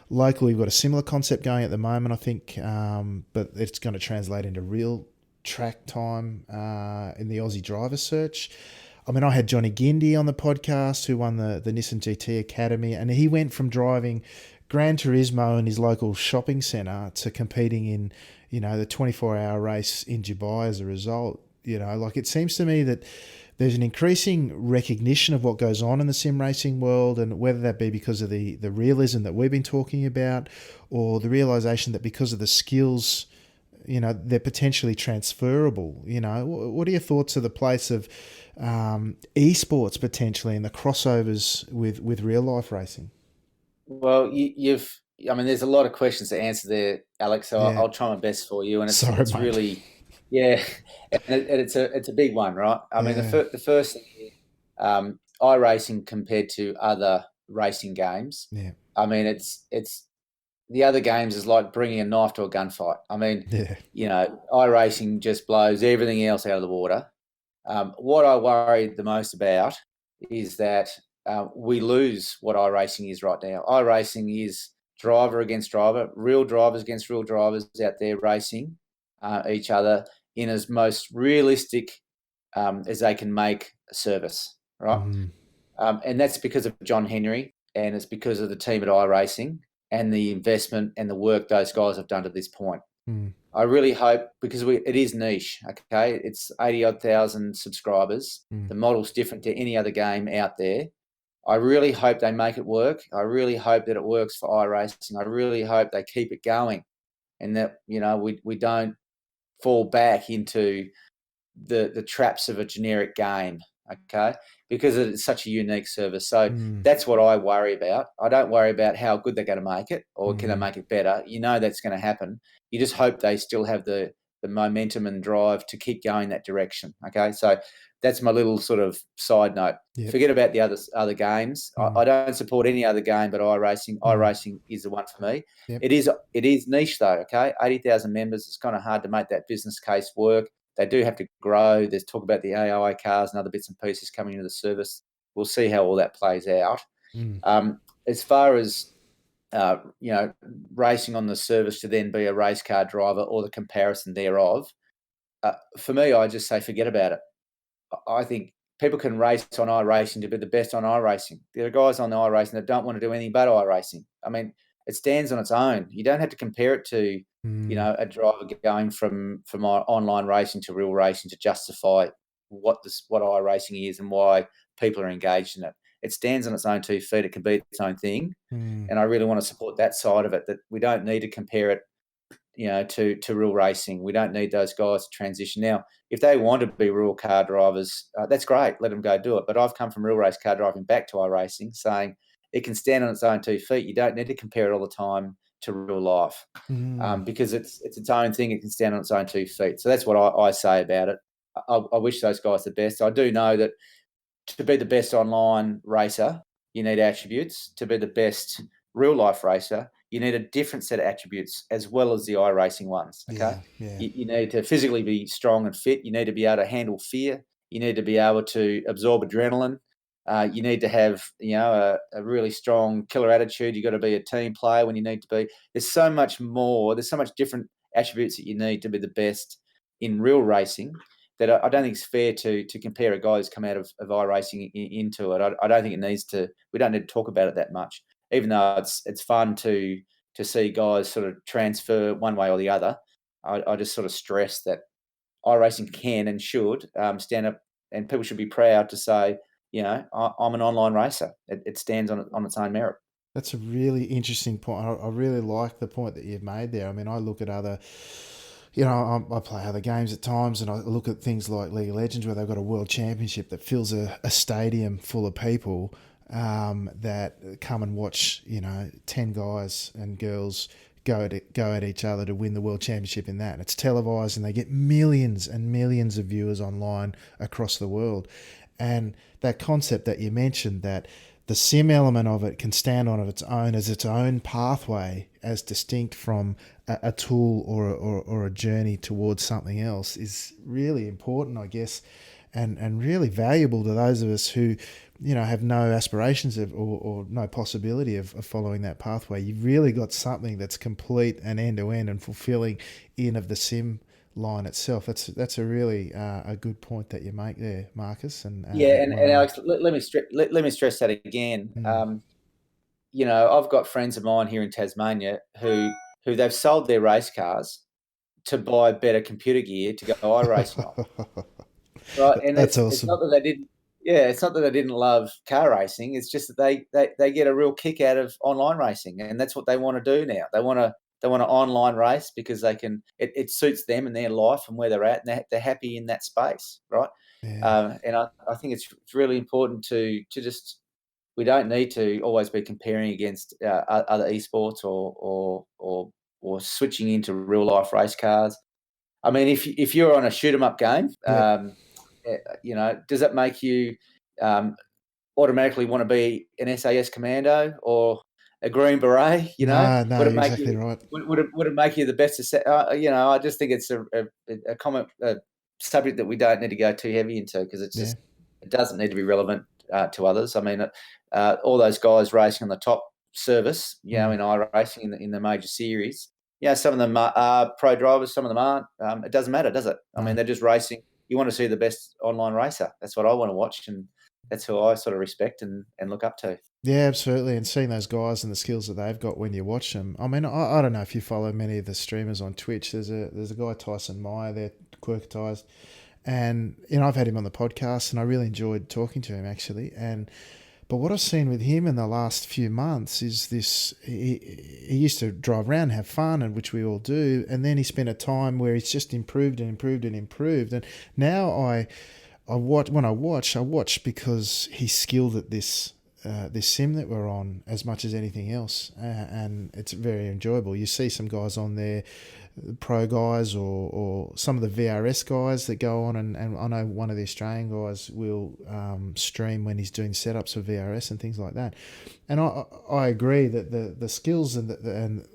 Locally, we've got a similar concept going at the moment, I think, but it's going to translate into real track time in the Aussie Driver Search. I mean, I had Johnny Guindy on the podcast, who won the Nissan GT Academy, and he went from driving Gran Turismo in his local shopping centre to competing in, the 24-hour race in Dubai as a result. It seems to me that there's an increasing recognition of what goes on in the sim racing world, and whether that be because of the realism that we've been talking about, or the realisation that because of the skills, they're potentially transferable. What are your thoughts of the place of esports potentially and the crossovers with real life racing?
Well, there's a lot of questions to answer there, Alex. So I'll try my best for you. And it's really, and it's a big one, right? I mean, the first thing, iRacing compared to other racing games.
Yeah.
I mean, it's the other games is like bringing a knife to a gunfight. I mean, iRacing just blows everything else out of the water. What I worry the most about is that we lose what iRacing is right now. iRacing is driver against driver, real drivers against real drivers out there racing each other in as most realistic as they can make a service, right? And that's because of John Henry, and it's because of the team at iRacing and the investment and the work those guys have done to this point. I really hope, because it is niche, okay? It's 80-odd thousand subscribers. The model's different to any other game out there. I really hope they make it work. I really hope that it works for iRacing. I really hope they keep it going, and that we don't fall back into the traps of a generic game, okay? Because it's such a unique service. So that's what I worry about. I don't worry about how good they're going to make it, or can they make it better. That's going to happen. You just hope they still have the momentum and drive to keep going that direction, okay? So that's my little sort of side note.
Yep.
Forget about the other games. I don't support any other game but iRacing. iRacing is the one for me.
Yep.
It is niche though, okay? 80,000 members. It's kind of hard to make that business case work. They do have to grow. There's talk about the AI cars and other bits and pieces coming into the service. We'll see how all that plays out. As far as racing on the service to then be a race car driver, or the comparison thereof, For me, I just say forget about it. I think people can race on iRacing to be the best on iRacing. There are guys on the iRacing that don't want to do anything but iRacing. I mean, it stands on its own. You don't have to compare it to, a driver going from online racing to real racing to justify what iRacing is and why people are engaged in it. It stands on its own 2 feet. It can be its own thing, and I really want to support that side of it. That we don't need to compare it, to real racing. We don't need those guys to transition. Now, if they want to be real car drivers, that's great. Let them go do it. But I've come from real race car driving back to iRacing, saying it can stand on its own 2 feet. You don't need to compare it all the time to real life, because it's its own thing. It can stand on its own 2 feet. So that's what I say about it. I wish those guys the best. I do know that to be the best online racer, you need attributes. To be the best real life racer, you need a different set of attributes as well as the iRacing ones. Okay.
Yeah.
You need to physically be strong and fit. You need to be able to handle fear. You need to be able to absorb adrenaline. You need to have, a really strong killer attitude. You've got to be a team player when you need to be. There's so much more. There's so much different attributes that you need to be the best in real racing that I don't think it's fair to compare a guy who's come out of iRacing into it. I don't think it needs to. We don't need to talk about it that much, even though it's fun to see guys sort of transfer one way or the other. I just sort of stress that iRacing can and should stand up, and people should be proud to say, I'm an online racer. It stands on its own merit.
That's a really interesting point. I really like the point that you've made there. I mean, I look at other, I play other games at times, and I look at things like League of Legends where they've got a world championship that fills a stadium full of people that come and watch, 10 guys and girls go at each other to win the world championship in that. And it's televised, and they get millions and millions of viewers online across the world. And that concept that you mentioned, that the sim element of it can stand on its own as its own pathway, as distinct from a tool or a journey towards something else, is really important, I guess, and really valuable to those of us who, have no aspirations of or no possibility of following that pathway. You've really got something that's complete and end-to-end and fulfilling in of the sim line itself. That's a really a good point that you make there, Marcus. And
Alex, let me stress that again. I've got friends of mine here in Tasmania who they've sold their race cars to buy better computer gear to go iRacing on. Right, and
that's awesome.
It's not that they didn't. Yeah, it's not that they didn't love car racing. It's just that they get a real kick out of online racing, and that's what they want to do now. They want to online race because they can. It suits them and their life and where they're at, and they're happy in that space, right?
Yeah.
And I think it's really important to just. We don't need to always be comparing against other esports or switching into real life race cars. I mean, if you're on a shoot 'em up game, does that make you automatically want to be an SAS commando or a Green Beret?
No,
Would it
you're
make
exactly
you?
right.
Would it make you the best? I just think it's a common subject that we don't need to go too heavy into because it's just it doesn't need to be relevant to others. I mean, all those guys racing on the top service, in iRacing in the major series. Some of them are pro drivers, some of them aren't. It doesn't matter, does it? I mean, they're just racing. You want to see the best online racer. That's what I want to watch, and that's who I sort of respect and look up to.
Yeah, absolutely. And seeing those guys and the skills that they've got when you watch them. I mean, I don't know if you follow many of the streamers on Twitch. There's a guy, Tyson Meyer, they're quirkatized. And, I've had him on the podcast and I really enjoyed talking to him actually. But what I've seen with him in the last few months is this, he used to drive around and have fun, and which we all do. And then he spent a time where he's just improved and improved and improved. And now I watch because he's skilled at this sim that we're on as much as anything else, and it's very enjoyable. You see some guys on there, pro guys or some of the VRS guys that go on, and I know one of the Australian guys will stream when he's doing setups for VRS and things like that. And I agree that the skills and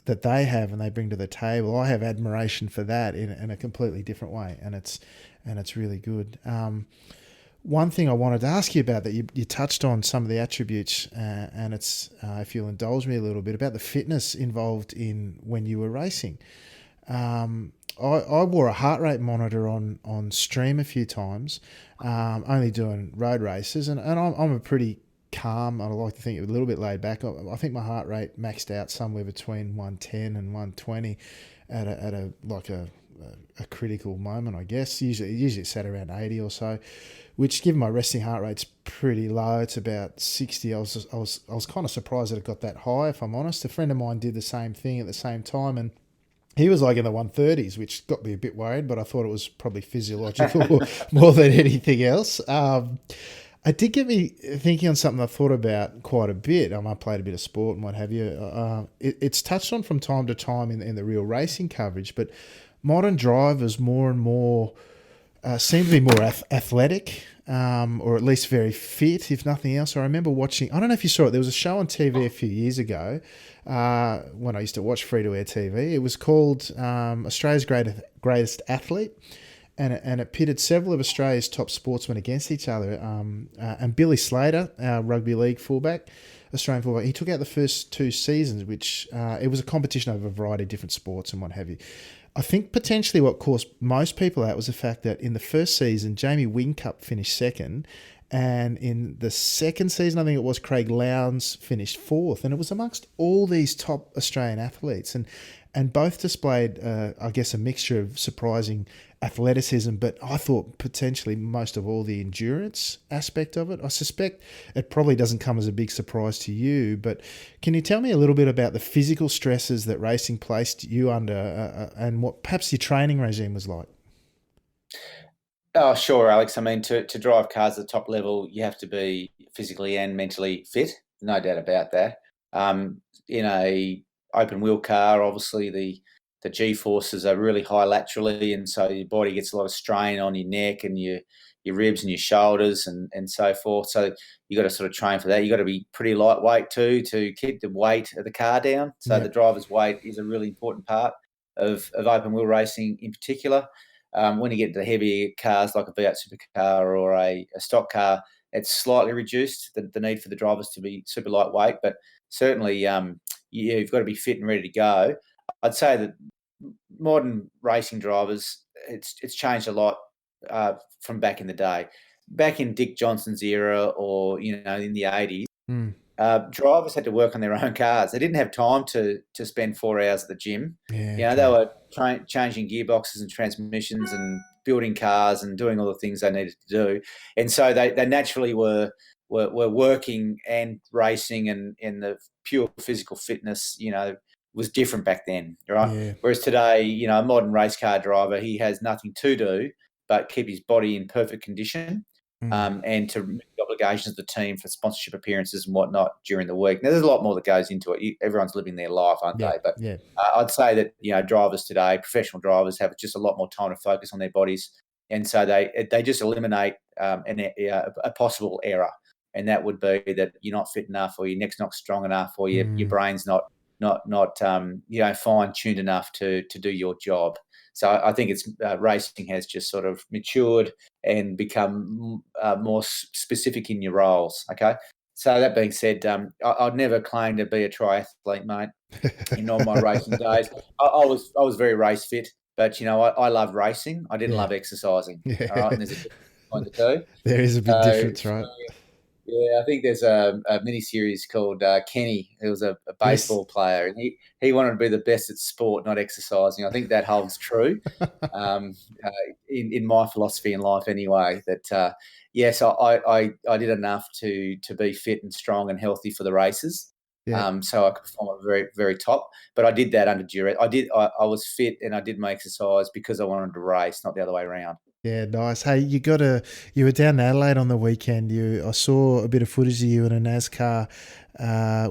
that they have and they bring to the table, I have admiration for that in a completely different way, and it's really good. One thing I wanted to ask you about that you touched on some of the attributes, and it's if you'll indulge me a little bit about the fitness involved in when you were racing. I wore a heart rate monitor on stream a few times, only doing road races, and I'm a pretty calm. I like to think a little bit laid back. I think my heart rate maxed out somewhere between 110 and 120 at a like a critical moment, I guess. Usually it's sat around 80 or so, which given my resting heart rate's pretty low, it's about 60. I was kind of surprised that it got that high, if I'm honest. A friend of mine did the same thing at the same time, and he was like in the 130s, which got me a bit worried, but I thought it was probably physiological more than anything else. It did get me thinking on something I thought about quite a bit. I played a bit of sport and what have you. It's touched on from time to time in the real racing coverage, but modern drivers more and more seem to be more athletic, or at least very fit, if nothing else. I remember watching, I don't know if you saw it, there was a show on TV a few years ago when I used to watch free-to-air TV. It was called Australia's Greatest Athlete, and it pitted several of Australia's top sportsmen against each other. And Billy Slater, our rugby league fullback, Australian fullback, he took out the first two seasons, which it was a competition over a variety of different sports and what have you. I think potentially what caused most people out was the fact that in the first season, Jamie Whincup finished second, and in the second season, I think it was Craig Lowndes finished fourth, and it was amongst all these top Australian athletes, and both displayed, I guess, a mixture of surprising athleticism, but I thought potentially most of all the endurance aspect of it. I suspect it probably doesn't come as a big surprise to you, but can you tell me a little bit about the physical stresses that racing placed you under, and what perhaps your training regime was like?
Oh, sure, Alex. I mean, to drive cars at the top level, you have to be physically and mentally fit. No doubt about that. In a open wheel car, obviously the G forces are really high laterally, and so your body gets a lot of strain on your neck and your ribs and your shoulders and so forth. So you got to sort of train for that. You got to be pretty lightweight too to keep the weight of the car down. So the
Yep.
driver's weight is a really important part of open wheel racing in particular. When you get to heavier cars like a V8 supercar or a stock car, it's slightly reduced the need for the drivers to be super lightweight, but certainly you've got to be fit and ready to go. I'd say that modern racing drivers, it's changed a lot from back in the day. Back in Dick Johnson's era, or in the 80s,
Mm.
drivers had to work on their own cars. They didn't have time to spend 4 hours at the gym.
Yeah,
They
okay.
were changing gearboxes and transmissions and building cars and doing all the things they needed to do. And so they naturally were working and racing, and the pure physical fitness, was different back then, right?
Yeah.
Whereas today, a modern race car driver, he has nothing to do but keep his body in perfect condition,
Mm.
and to meet the obligations of the team for sponsorship appearances and whatnot during the week. Now, there's a lot more that goes into it. Everyone's living their life, aren't
Yeah,
they? But
yeah.
I'd say that drivers today, professional drivers, have just a lot more time to focus on their bodies, and so they just eliminate a possible error, and that would be that you're not fit enough, or your neck's not strong enough, or your
Mm.
brain's not fine tuned enough to do your job. So I think it's racing has just sort of matured and become more specific in your roles. Okay. So that being said, I'd never claim to be a triathlete, mate. In all my racing days, I was very race fit, but I loved racing. I didn't
Yeah.
love exercising. All right,
Yeah.
and there's a difference between the two.
There is a big
So
difference, right?
yeah, I think there's a mini series called Kenny. He was a
Yes.
baseball player, and he wanted to be the best at sport, not exercising. I think that holds true um, uh, in my philosophy in life, anyway. That yes, I did enough to be fit and strong and healthy for the races,
Yeah.
so I could perform at very very top. But I did that under duress. I was fit and I did my exercise because I wanted to race, not the other way around.
Yeah, nice. Hey, you were down in Adelaide on the weekend. I saw a bit of footage of you in a NASCAR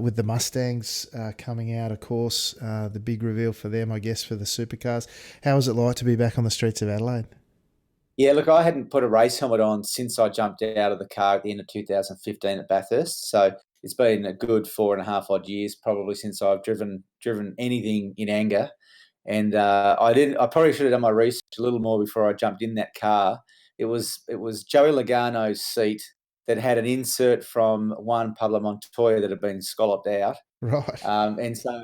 with the Mustangs coming out, of course. The big reveal for them, I guess, for the supercars. How was it like to be back on the streets of Adelaide?
Yeah, look, I hadn't put a race helmet on since I jumped out of the car at the end of 2015 at Bathurst. So it's been a good 4.5 odd years, probably, since I've driven anything in anger. And I didn't. I probably should have done my research a little more before I jumped in that car. It was Joey Logano's seat that had an insert from one Pablo Montoya that had been scalloped out,
Right.
And so,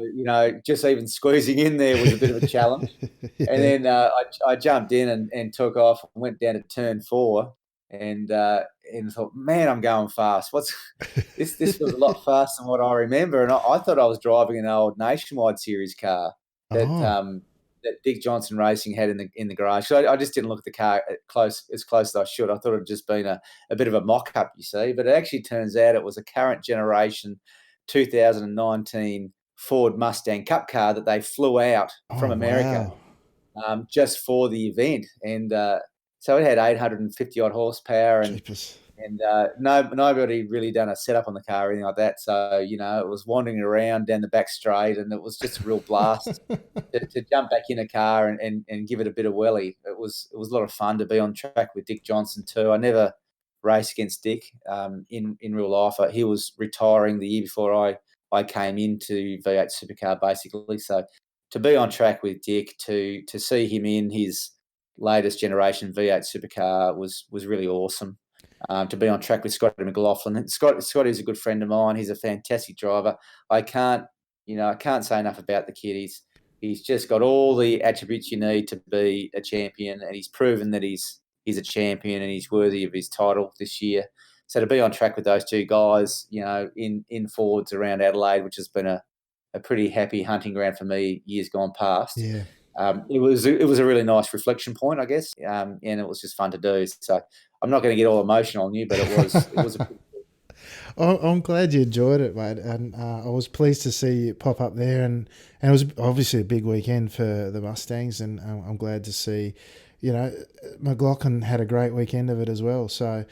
just even squeezing in there was a bit of a challenge. And
Yeah.
then I jumped in and took off and went down to turn 4 and thought, man, I'm going fast. What's this? This feels a lot faster than what I remember. And I thought I was driving an old Nationwide Series car that
Oh.
that Dick Johnson Racing had in the garage. So I just didn't look at the car as close as I should. I thought it had just been a bit of a mock up, you see. But it actually turns out it was a current generation 2019 Ford Mustang Cup car that they flew out
Oh,
from America
wow.
just for the event. And so it had 850 odd horsepower, and
Jeepers.
nobody really done a setup on the car or anything like that. So it was wandering around down the back straight, and it was just a real blast to jump back in a car and give it a bit of welly. It was a lot of fun to be on track with Dick Johnson too. I never raced against Dick in real life. He was retiring the year before I came into V8 Supercar basically. So to be on track with Dick, to see him in his latest generation V8 Supercar was really awesome. To be on track with Scotty McLaughlin. Scotty's a good friend of mine. He's a fantastic driver. I can't say enough about the kid. He's just got all the attributes you need to be a champion, and he's proven that he's a champion and he's worthy of his title this year. So to be on track with those two guys, in Fords around Adelaide, which has been a pretty happy hunting ground for me years gone past.
Yeah.
It was a really nice reflection point, I guess, and it was just fun to do. So I'm not going to get all emotional on you, but it was a
I'm glad you enjoyed it, mate, and I was pleased to see you pop up there, and it was obviously a big weekend for the Mustangs, and I'm glad to see, McLaughlin had a great weekend of it as well. So,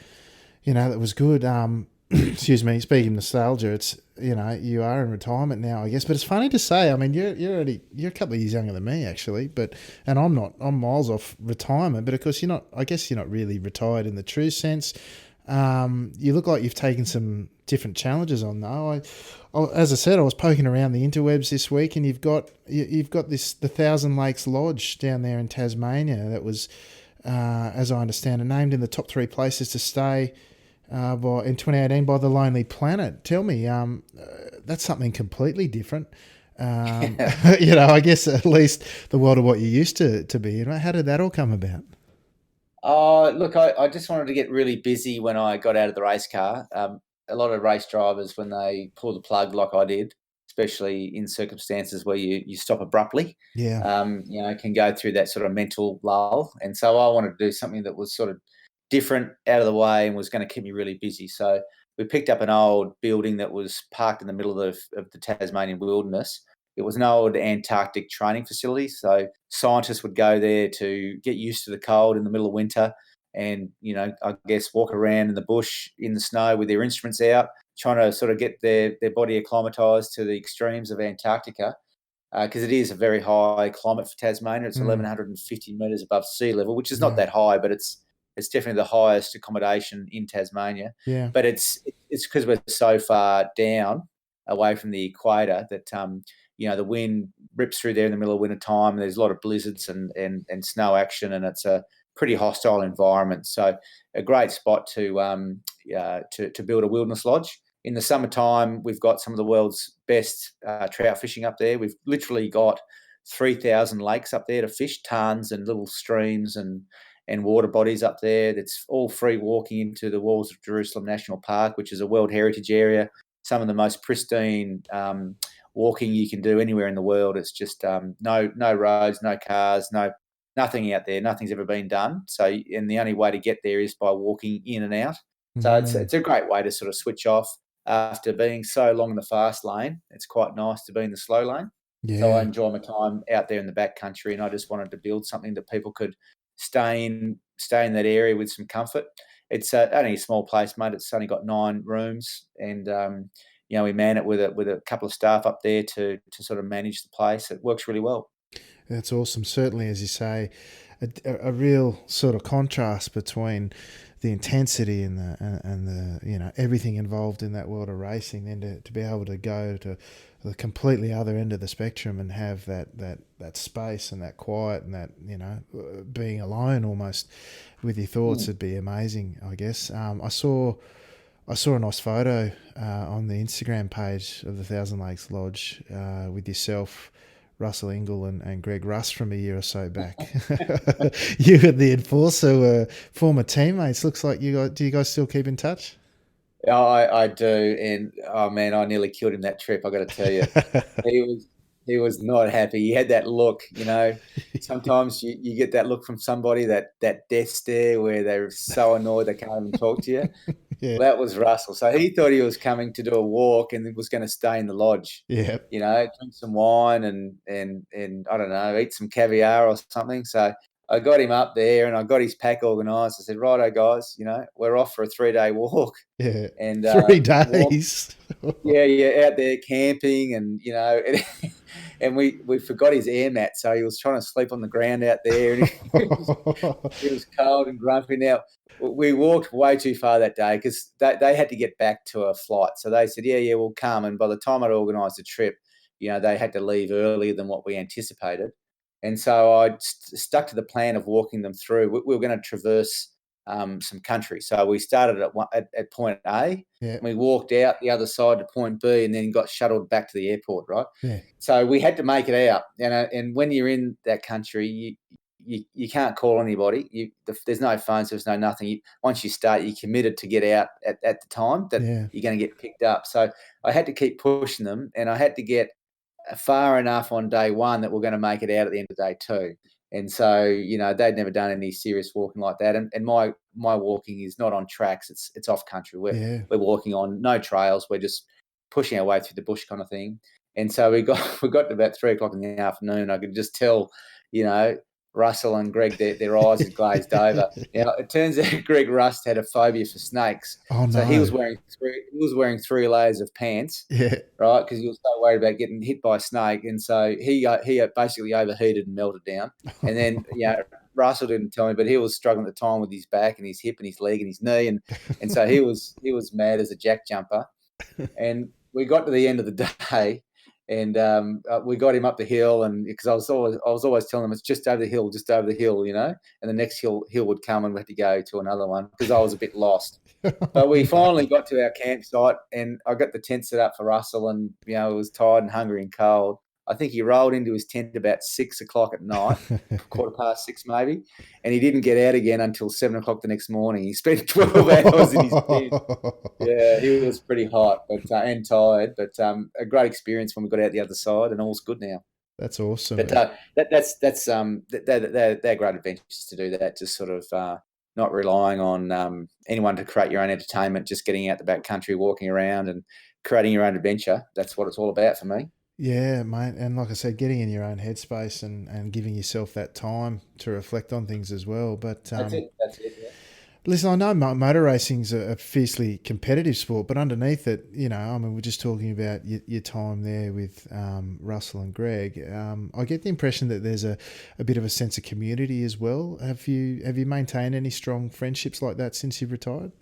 it was good. Excuse me. Speaking of nostalgia, it's you are in retirement now, I guess. But it's funny to say. I mean, you're a couple of years younger than me, actually. And I'm not. I'm miles off retirement. But of course, you're not. I guess you're not really retired in the true sense. You look like you've taken some different challenges on though. As I said, I was poking around the interwebs this week, and you've got the Thousand Lakes Lodge down there in Tasmania that was, as I understand it, named in the top 3 places to stay in 2018 by the Lonely Planet. Tell me, that's something completely different. I guess at least the world of what you used to be in. How did that all come about?
Oh, look, I just wanted to get really busy when I got out of the race car. A lot of race drivers, when they pull the plug like I did, especially in circumstances where you stop abruptly,
Yeah.
can go through that sort of mental lull. And so I wanted to do something that was sort of different, out of the way, and was going to keep me really busy. So we picked up an old building that was parked in the middle of the Tasmanian wilderness. It was an old Antarctic training facility. So scientists would go there to get used to the cold in the middle of winter and, I guess walk around in the bush in the snow with their instruments out, trying to sort of get their body acclimatized to the extremes of Antarctica. Because it is a very high climate for Tasmania. It's
Mm,
1,150 metres above sea level, which is not
yeah.
that high, but it's definitely the highest accommodation in Tasmania.
Yeah.
But it's because we're so far down away from the equator that the wind rips through there in the middle of winter time. There's a lot of blizzards and snow action, and it's a pretty hostile environment. So a great spot to build a wilderness lodge. In the summertime, we've got some of the world's best trout fishing up there. We've literally got 3,000 lakes up there to fish, tarns and little streams and water bodies up there. That's all free walking into the walls of Jerusalem National Park, which is a World Heritage Area. Some of the most pristine walking you can do anywhere in the world. It's just no roads, no cars, nothing out there. Nothing's ever been done. So, and the only way to get there is by walking in and out. So it's a great way to sort of switch off after being so long in the fast lane. It's quite nice to be in the slow lane. So I
Yeah.
enjoy my time out there in the back country, and I just wanted to build something that people could stay in that area with some comfort. It's only a small place, mate. It's only got 9 rooms, and we man it with a couple of staff up there to sort of manage the place. It works really well.
That's awesome. Certainly, as you say, a real sort of contrast between the intensity and the everything involved in that world of racing, then to be able to go to the completely other end of the spectrum and have that space and that quiet and that being alone almost with your thoughts
Mm.
would be amazing. I guess I I saw a nice photo on the Instagram page of the Thousand Lakes Lodge with yourself, Russell Ingall, and Greg Rust from a year or so back. You and the Enforcer were former teammates. Looks like you guys. Do you guys still keep in touch?
I do, and oh man, I nearly killed him that trip. I got to tell you, he was he was not happy. He had that look, you know. Sometimes you get that look from somebody, that death stare where they're so annoyed they can't even talk to you.
Yeah,
Well, that was Russell. So he thought he was coming to do a walk and was going to stay in the lodge,
yeah,
you know, drink some wine and I don't know, eat some caviar or something. So I got him up there and I got his pack organised. I said, righto, guys, you know, we're off for a 3-day walk
yeah.
and walk.
Three days.
Yeah, yeah, out there camping and, you know, and we forgot his air mat. So he was trying to sleep on the ground out there and he was cold and grumpy. Now, we walked way too far that day because they had to get back to a flight. So they said, yeah, we'll come. And by the time I'd organised the trip, you know, they had to leave earlier than what we anticipated. And so I stuck to the plan of walking them through. We were going to traverse some country. So we started at point A.
Yeah,
And we walked out the other side to point B and then got shuttled back to the airport, right?
yeah,
So we had to make it out. And when you're in that country, you can't call anybody. There's no phones, there's no nothing. Once you start, you're committed to get out at the time that
yeah,
you're going to get picked up. So I had to keep pushing them, and I had to get far enough on day one that we're going to make it out at the end of day two. And so, you know, they'd never done any serious walking like that. And my walking is not on tracks; it's off country.
yeah.
We're walking on no trails. We're just pushing our way through the bush kind of thing. And so we got to about 3 o'clock in the afternoon. I could just tell, you know, Russell and Greg, their eyes had glazed over. Now it turns out Greg Rust had a phobia for snakes,
Oh
so he was
no.
wearing 3 layers of pants,
Yeah.
right? Because he was so worried about getting hit by a snake, and so he basically overheated and melted down. And then, you know, Russell didn't tell me, but he was struggling at the time with his back and his hip and his leg and his knee, and so he was mad as a jack jumper. And we got to the end of the day, and we got him up the hill, and because I was always telling him it's just over the hill, you know. And the next hill would come, and we had to go to another one because I was a bit lost. But we finally got to our campsite, and I got the tent set up for Russell, and you know, he was tired and hungry and cold. I think he rolled into his tent about 6 o'clock at night, 6:15 maybe, and he didn't get out again until 7 o'clock the next morning. He spent 12 hours in his tent. Yeah, he was pretty hot, but and tired, but a great experience when we got out the other side, and all's good now.
That's awesome.
But they're great adventures to do that. Just sort of not relying on anyone to create your own entertainment. Just getting out the back country, walking around, and creating your own adventure. That's what it's all about for me.
Yeah, mate. And like I said, getting in your own headspace and giving yourself that time to reflect on things as well. But
That's it. That's it. Yeah.
listen, I know motor racing's a fiercely competitive sport, but underneath it, you know, I mean, we're just talking about your time there with Russell and Greg. I get the impression that there's a bit of a sense of community as well. Have you maintained any strong friendships like that since you've retired?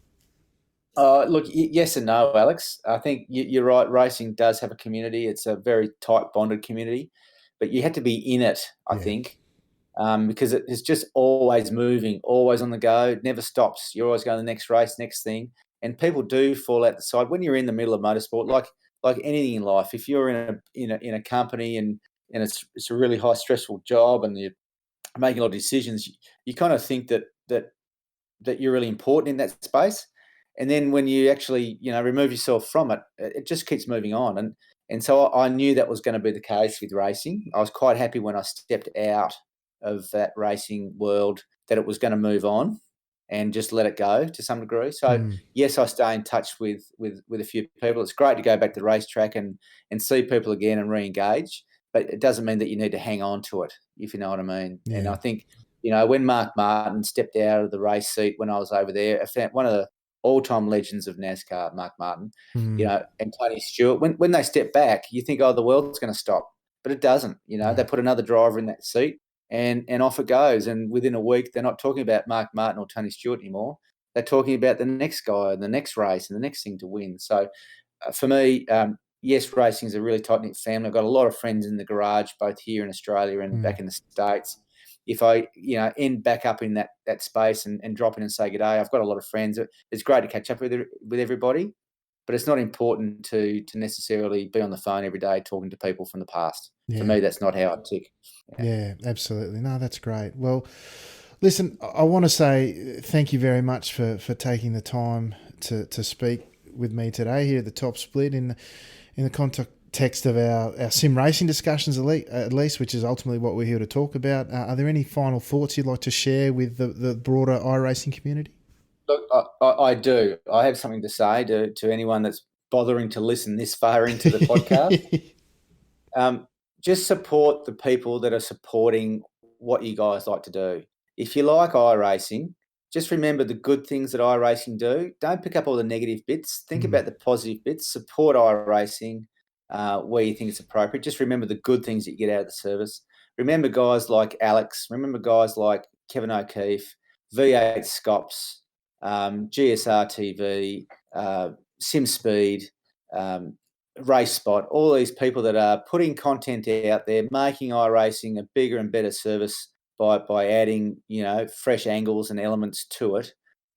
Look, yes and no, Alex. I think you're right. Racing does have a community. It's a very tight bonded community, but you have to be in it, I
Yeah.
think, because it's just always moving, always on the go. It never stops. You're always going to the next race, next thing, and people do fall out the side when you're in the middle of motorsport. Like anything in life, if you're in a company and it's a really high stressful job and you're making a lot of decisions, you kind of think that you're really important in that space. And then when you actually, you know, remove yourself from it, it just keeps moving on. And so I knew that was going to be the case with racing. I was quite happy when I stepped out of that racing world that it was going to move on and just let it go to some degree. So
Mm,
yes, I stay in touch with a few people. It's great to go back to the racetrack and see people again and re-engage, but it doesn't mean that you need to hang on to it, if you know what I mean. And
yeah.
I think, you know, when Mark Martin stepped out of the race seat when I was over there, I found one of the all-time legends of NASCAR, Mark Martin, you
Mm,
know, and Tony Stewart. When they step back, you think, oh, the world's going to stop, but it doesn't. You know,
no.
they put another driver in that seat, and off it goes. And within a week, they're not talking about Mark Martin or Tony Stewart anymore. They're talking about the next guy and the next race and the next thing to win. So for me, yes, racing is a really tight knit family. I've got a lot of friends in the garage, both here in Australia and
Mm,
back in the States. if I end back up in that space and drop in and say good day. I've got a lot of friends. It's great to catch up with everybody, but it's not important to necessarily be on the phone every day talking to people from the past. For me, that's not how I tick.
Yeah, absolutely. No, that's great. Well, listen, I want to say thank you very much for taking the time to speak with me today here at the Top Split in the context of our sim racing discussions, at least, which is ultimately what we're here to talk about. Are there any final thoughts you'd like to share with the broader iRacing community?
Look, I do. I have something to say to anyone that's bothering to listen this far into the podcast. Just support the people that are supporting what you guys like to do. If you like iRacing, just remember the good things that iRacing do. Don't pick up all the negative bits. Think about the positive bits. Support iRacing where you think it's appropriate. Just remember the good things that you get out of the service. Remember guys like Alex. Remember guys like Kevin O'Keefe, V8 Scops, GSR TV, SimSpeed, Race Spot, all these people that are putting content out there, making iRacing a bigger and better service by adding, fresh angles and elements to it.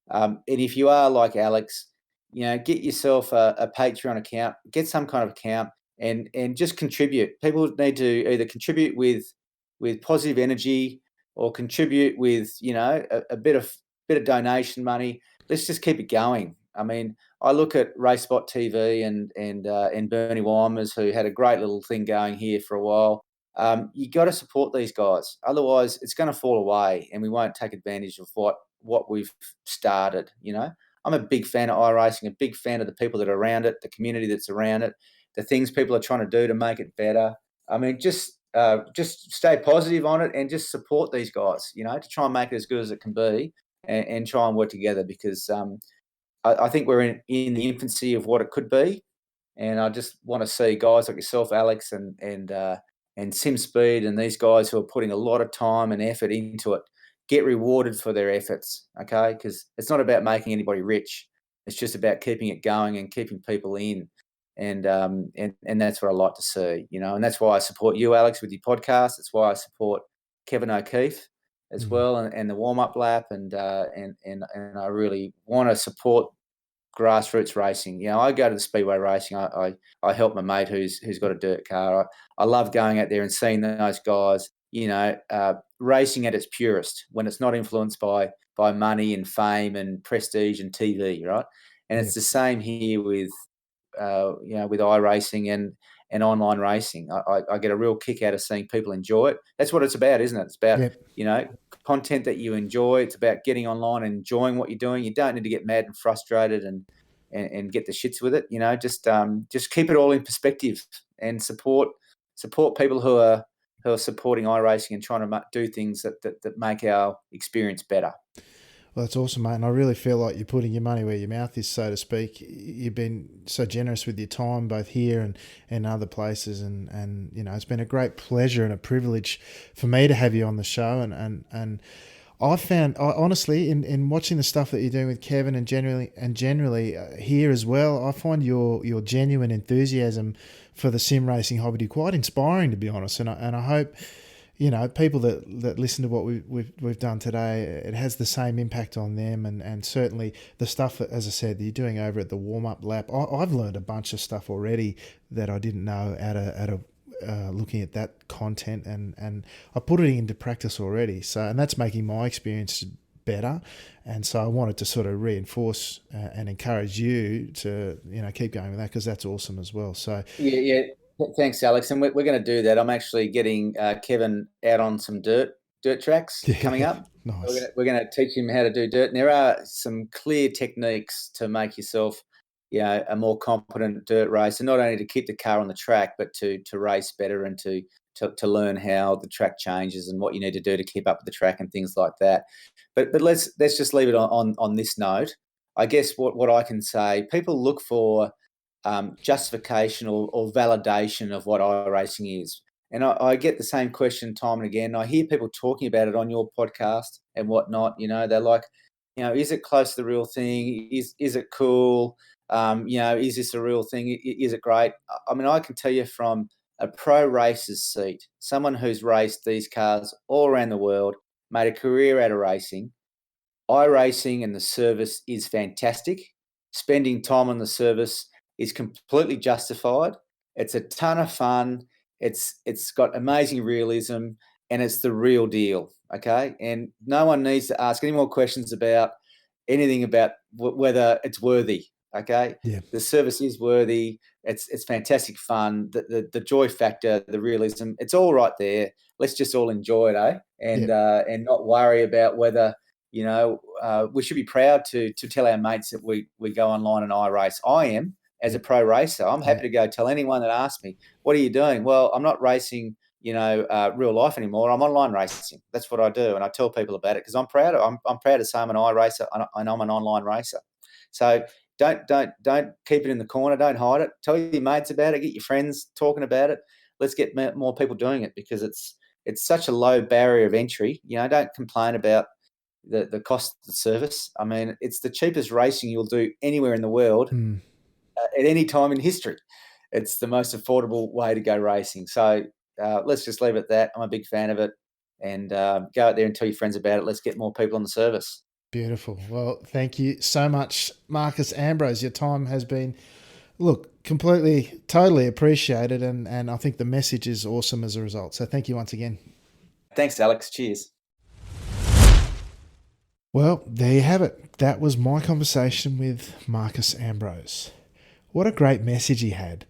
And if you are like Alex, get yourself a Patreon account, get some kind of account, and just contribute. People need to either contribute with positive energy or contribute with, a bit of donation money. Let's just keep it going. I mean, I look at RaceSpot TV and Bernie Weimers, who had a great little thing going here for a while. You got to support these guys, otherwise it's going to fall away, and we won't take advantage of what we've started. I'm a big fan of iRacing, a big fan of the people that are around it, the community that's around it, the things people are trying to do to make it better. I mean, just stay positive on it and just support these guys. To try and make it as good as it can be, and try and work together, because I think we're in the infancy of what it could be, and I just want to see guys like yourself, Alex, and SimSpeed, and these guys who are putting a lot of time and effort into it get rewarded for their efforts. Okay, because it's not about making anybody rich; it's just about keeping it going and keeping people in, and that's what I like to see. And that's why I support you, Alex, with your podcast. That's why I support Kevin O'Keefe as well, and the warm up lap, and I really want to support grassroots racing. I go to the speedway racing. I help my mate who's got a dirt car. I love going out there and seeing those guys. Racing at its purest, when it's not influenced by money and fame and prestige and TV, right? And it's the same here with iRacing and online racing. I get a real kick out of seeing people enjoy it. That's what it's about, isn't it? It's about, content that you enjoy. It's about getting online and enjoying what you're doing. You don't need to get mad and frustrated and get the shits with it. Just keep it all in perspective and support people who are supporting iRacing and trying to do things that make our experience better.
Well, that's awesome, mate. And I really feel like you're putting your money where your mouth is, so to speak. You've been so generous with your time, both here and other places. And it's been a great pleasure and a privilege for me to have you on the show. And I've found, honestly, in watching the stuff that you're doing with Kevin and generally here as well, I find your genuine enthusiasm for the sim racing hobby quite inspiring, to be honest. And I hope, people that listen to what we've done today, it has the same impact on them, and certainly the stuff that, as I said, that you're doing over at the warm-up lap. I've learned a bunch of stuff already that I didn't know out of looking at that content, and I put it into practice already. So, and that's making my experience better. And so I wanted to sort of reinforce and encourage you to, keep going with that, because that's awesome as well. So
yeah. Thanks, Alex. And we're going to do that. I'm actually getting Kevin out on some dirt tracks coming up.
Nice.
We're going to teach him how to do dirt. And there are some clear techniques to make yourself, a more competent dirt racer, not only to keep the car on the track, but to race better and to learn how the track changes and what you need to do to keep up with the track and things like that. But let's just leave it on this note. I guess what I can say, people look for justification or validation of what iRacing is. And I get the same question time and again. I hear people talking about it on your podcast and whatnot. They're like, is it close to the real thing? Is it cool? Is this a real thing? Is it great? I mean, I can tell you from a pro racer's seat, someone who's raced these cars all around the world, made a career out of racing. iRacing and the service is fantastic. Spending time on the service is completely justified. It's a ton of fun. It's got amazing realism, and it's the real deal. Okay, and no one needs to ask any more questions about anything about whether it's worthy. Okay,
Yeah.
the service is worthy. It's fantastic fun. The joy factor, the realism, it's all right there. Let's just all enjoy it, eh? And not worry about whether we should be proud to tell our mates that we go online and iRace. I am, as a pro racer. I'm happy to go tell anyone that asks me, "What are you doing?" Well, I'm not racing, real life anymore. I'm online racing. That's what I do, and I tell people about it because I'm proud. I'm proud to say I'm an iRacer and I'm an online racer. So don't keep it in the corner. Don't hide it. Tell your mates about it. Get your friends talking about it. Let's get more people doing it because it's such a low barrier of entry. Don't complain about the cost of the service. I mean, it's the cheapest racing you'll do anywhere in the world at any time in history. It's the most affordable way to go racing. So let's just leave it at that. I'm a big fan of it. And go out there and tell your friends about it. Let's get more people on the service.
Beautiful. Well, thank you so much, Marcos Ambrose. Your time has been, completely, totally appreciated. And I think the message is awesome as a result. So thank you once again.
Thanks, Alex. Cheers.
Well, there you have it. That was my conversation with Marcos Ambrose. What a great message he had.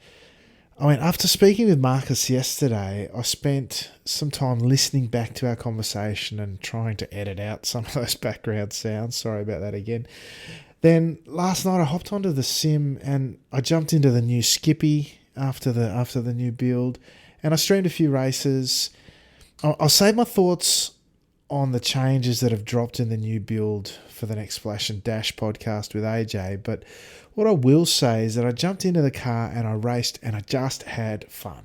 I mean, after speaking with Marcos yesterday, I spent some time listening back to our conversation and trying to edit out some of those background sounds. Sorry about that again. Then last night I hopped onto the sim and I jumped into the new Skippy after the new build, and I streamed a few races. I'll save my thoughts on the changes that have dropped in the new build for the next Flash and Dash podcast with AJ, but what I will say is that I jumped into the car and I raced and I just had fun.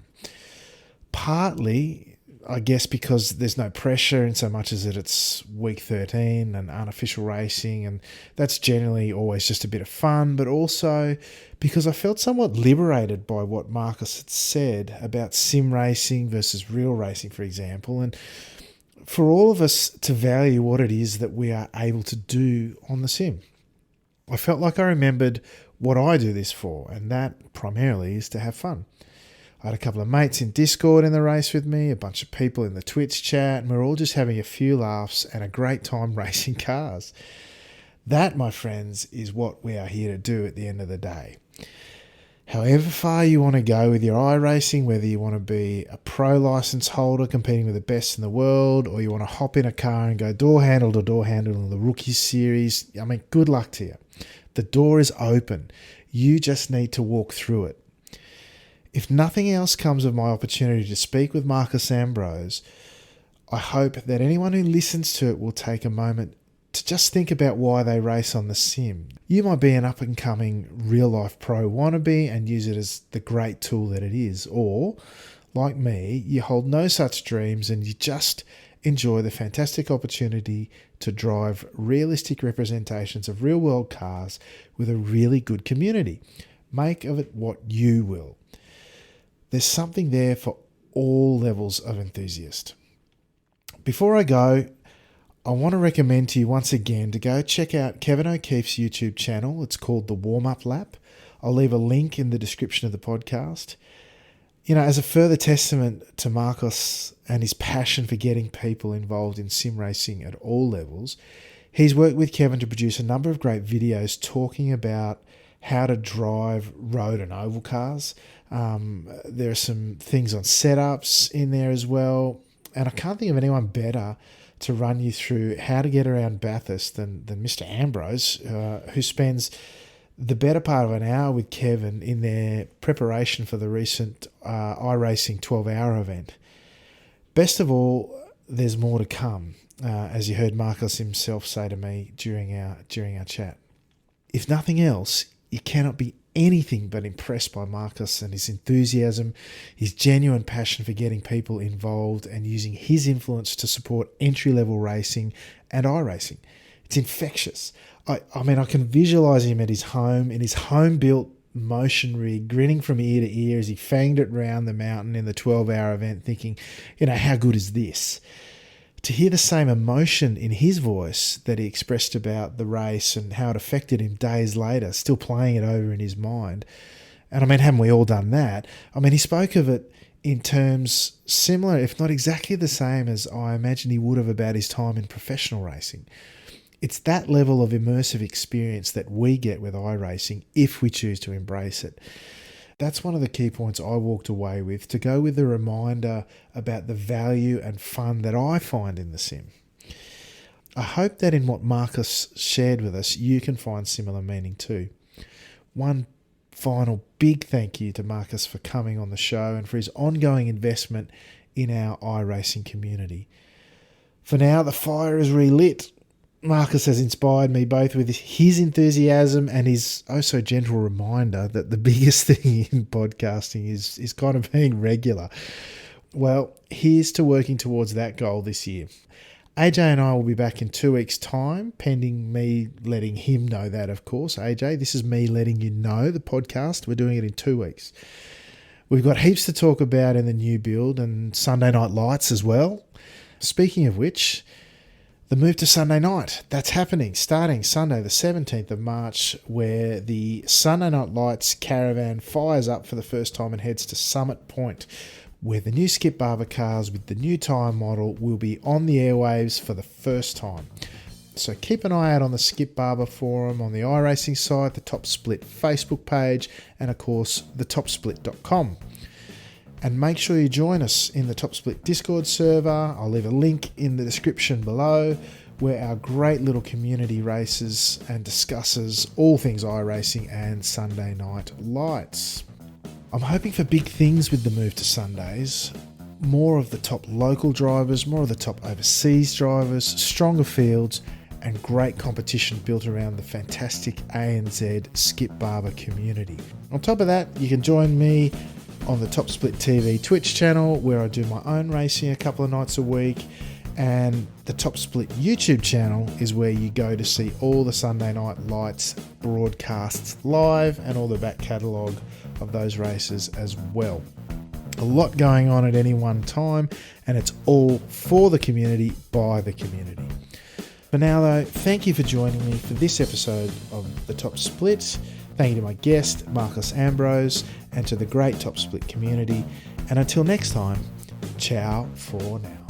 Partly, I guess, because there's no pressure in so much as that it's week 13 and unofficial racing, and that's generally always just a bit of fun, but also because I felt somewhat liberated by what Marcos had said about sim racing versus real racing, for example, and for all of us to value what it is that we are able to do on the sim. I felt like I remembered what I do this for, and that primarily is to have fun. I had a couple of mates in Discord in the race with me, a bunch of people in the Twitch chat, and we're all just having a few laughs and a great time racing cars. That, my friends, is what we are here to do at the end of the day. However far you want to go with your iRacing, whether you want to be a pro license holder competing with the best in the world, or you want to hop in a car and go door handle to door handle in the Rookies series, I mean, good luck to you. The door is open. You just need to walk through it. If nothing else comes of my opportunity to speak with Marcos Ambrose, I hope that anyone who listens to it will take a moment to just think about why they race on the sim. You might be an up-and-coming real-life pro wannabe and use it as the great tool that it is, or, like me, you hold no such dreams and you just enjoy the fantastic opportunity to drive realistic representations of real-world cars with a really good community. Make of it what you will. There's something there for all levels of enthusiast. Before I go, I want to recommend to you once again to go check out Kevin O'Keefe's YouTube channel. It's called The Warm-Up Lap. I'll leave a link in the description of the podcast. As a further testament to Marcos and his passion for getting people involved in sim racing at all levels, he's worked with Kevin to produce a number of great videos talking about how to drive road and oval cars. There are some things on setups in there as well. And I can't think of anyone better to run you through how to get around Bathurst than Mr. Ambrose, who spends the better part of an hour with Kevin in their preparation for the recent iRacing 12-hour event. Best of all, there's more to come, as you heard Marcos himself say to me during our chat. If nothing else, you cannot be anything but impressed by Marcos and his enthusiasm, his genuine passion for getting people involved and using his influence to support entry-level racing and iRacing. It's infectious. I mean, I can visualize him at his home, in his home-built motion rig, grinning from ear to ear as he fanged it round the mountain in the 12-hour event, thinking, how good is this? To hear the same emotion in his voice that he expressed about the race and how it affected him days later, still playing it over in his mind. And haven't we all done that? He spoke of it in terms similar, if not exactly the same as I imagine he would have about his time in professional racing. It's that level of immersive experience that we get with iRacing if we choose to embrace it. That's one of the key points I walked away with, to go with a reminder about the value and fun that I find in the sim. I hope that in what Marcos shared with us, you can find similar meaning too. One final big thank you to Marcos for coming on the show and for his ongoing investment in our iRacing community. For now, the fire is relit. Marcos has inspired me both with his enthusiasm and his so gentle reminder that the biggest thing in podcasting is kind of being regular. Well, here's to working towards that goal this year. AJ and I will be back in 2 weeks' time, pending me letting him know that, of course. AJ, this is me letting you know the podcast. We're doing it in 2 weeks. We've got heaps to talk about in the new build and Sunday Night Lights as well. Speaking of which, the move to Sunday night, that's happening starting Sunday the 17th of March, where the Sunday Night Lights caravan fires up for the first time and heads to Summit Point, where the new Skip Barber cars with the new tyre model will be on the airwaves for the first time. So keep an eye out on the Skip Barber forum, on the iRacing site, the Top Split Facebook page, and of course the topsplit.com. And make sure you join us in the Top Split Discord server. I'll leave a link in the description below, where our great little community races and discusses all things iRacing and Sunday Night Lights. I'm hoping for big things with the move to Sundays. More of the top local drivers, more of the top overseas drivers, stronger fields, and great competition built around the fantastic ANZ Skip Barber community. On top of that, you can join me on the Top Split TV Twitch channel, where I do my own racing a couple of nights a week, and the Top Split YouTube channel is where you go to see all the Sunday Night Lights broadcasts live and all the back catalogue of those races as well. A lot going on at any one time, and it's all for the community, by the community. For now though, thank you for joining me for this episode of the Top Split. Thank you to my guest, Marcos Ambrose, and to the great Top Split community. And until next time, ciao for now.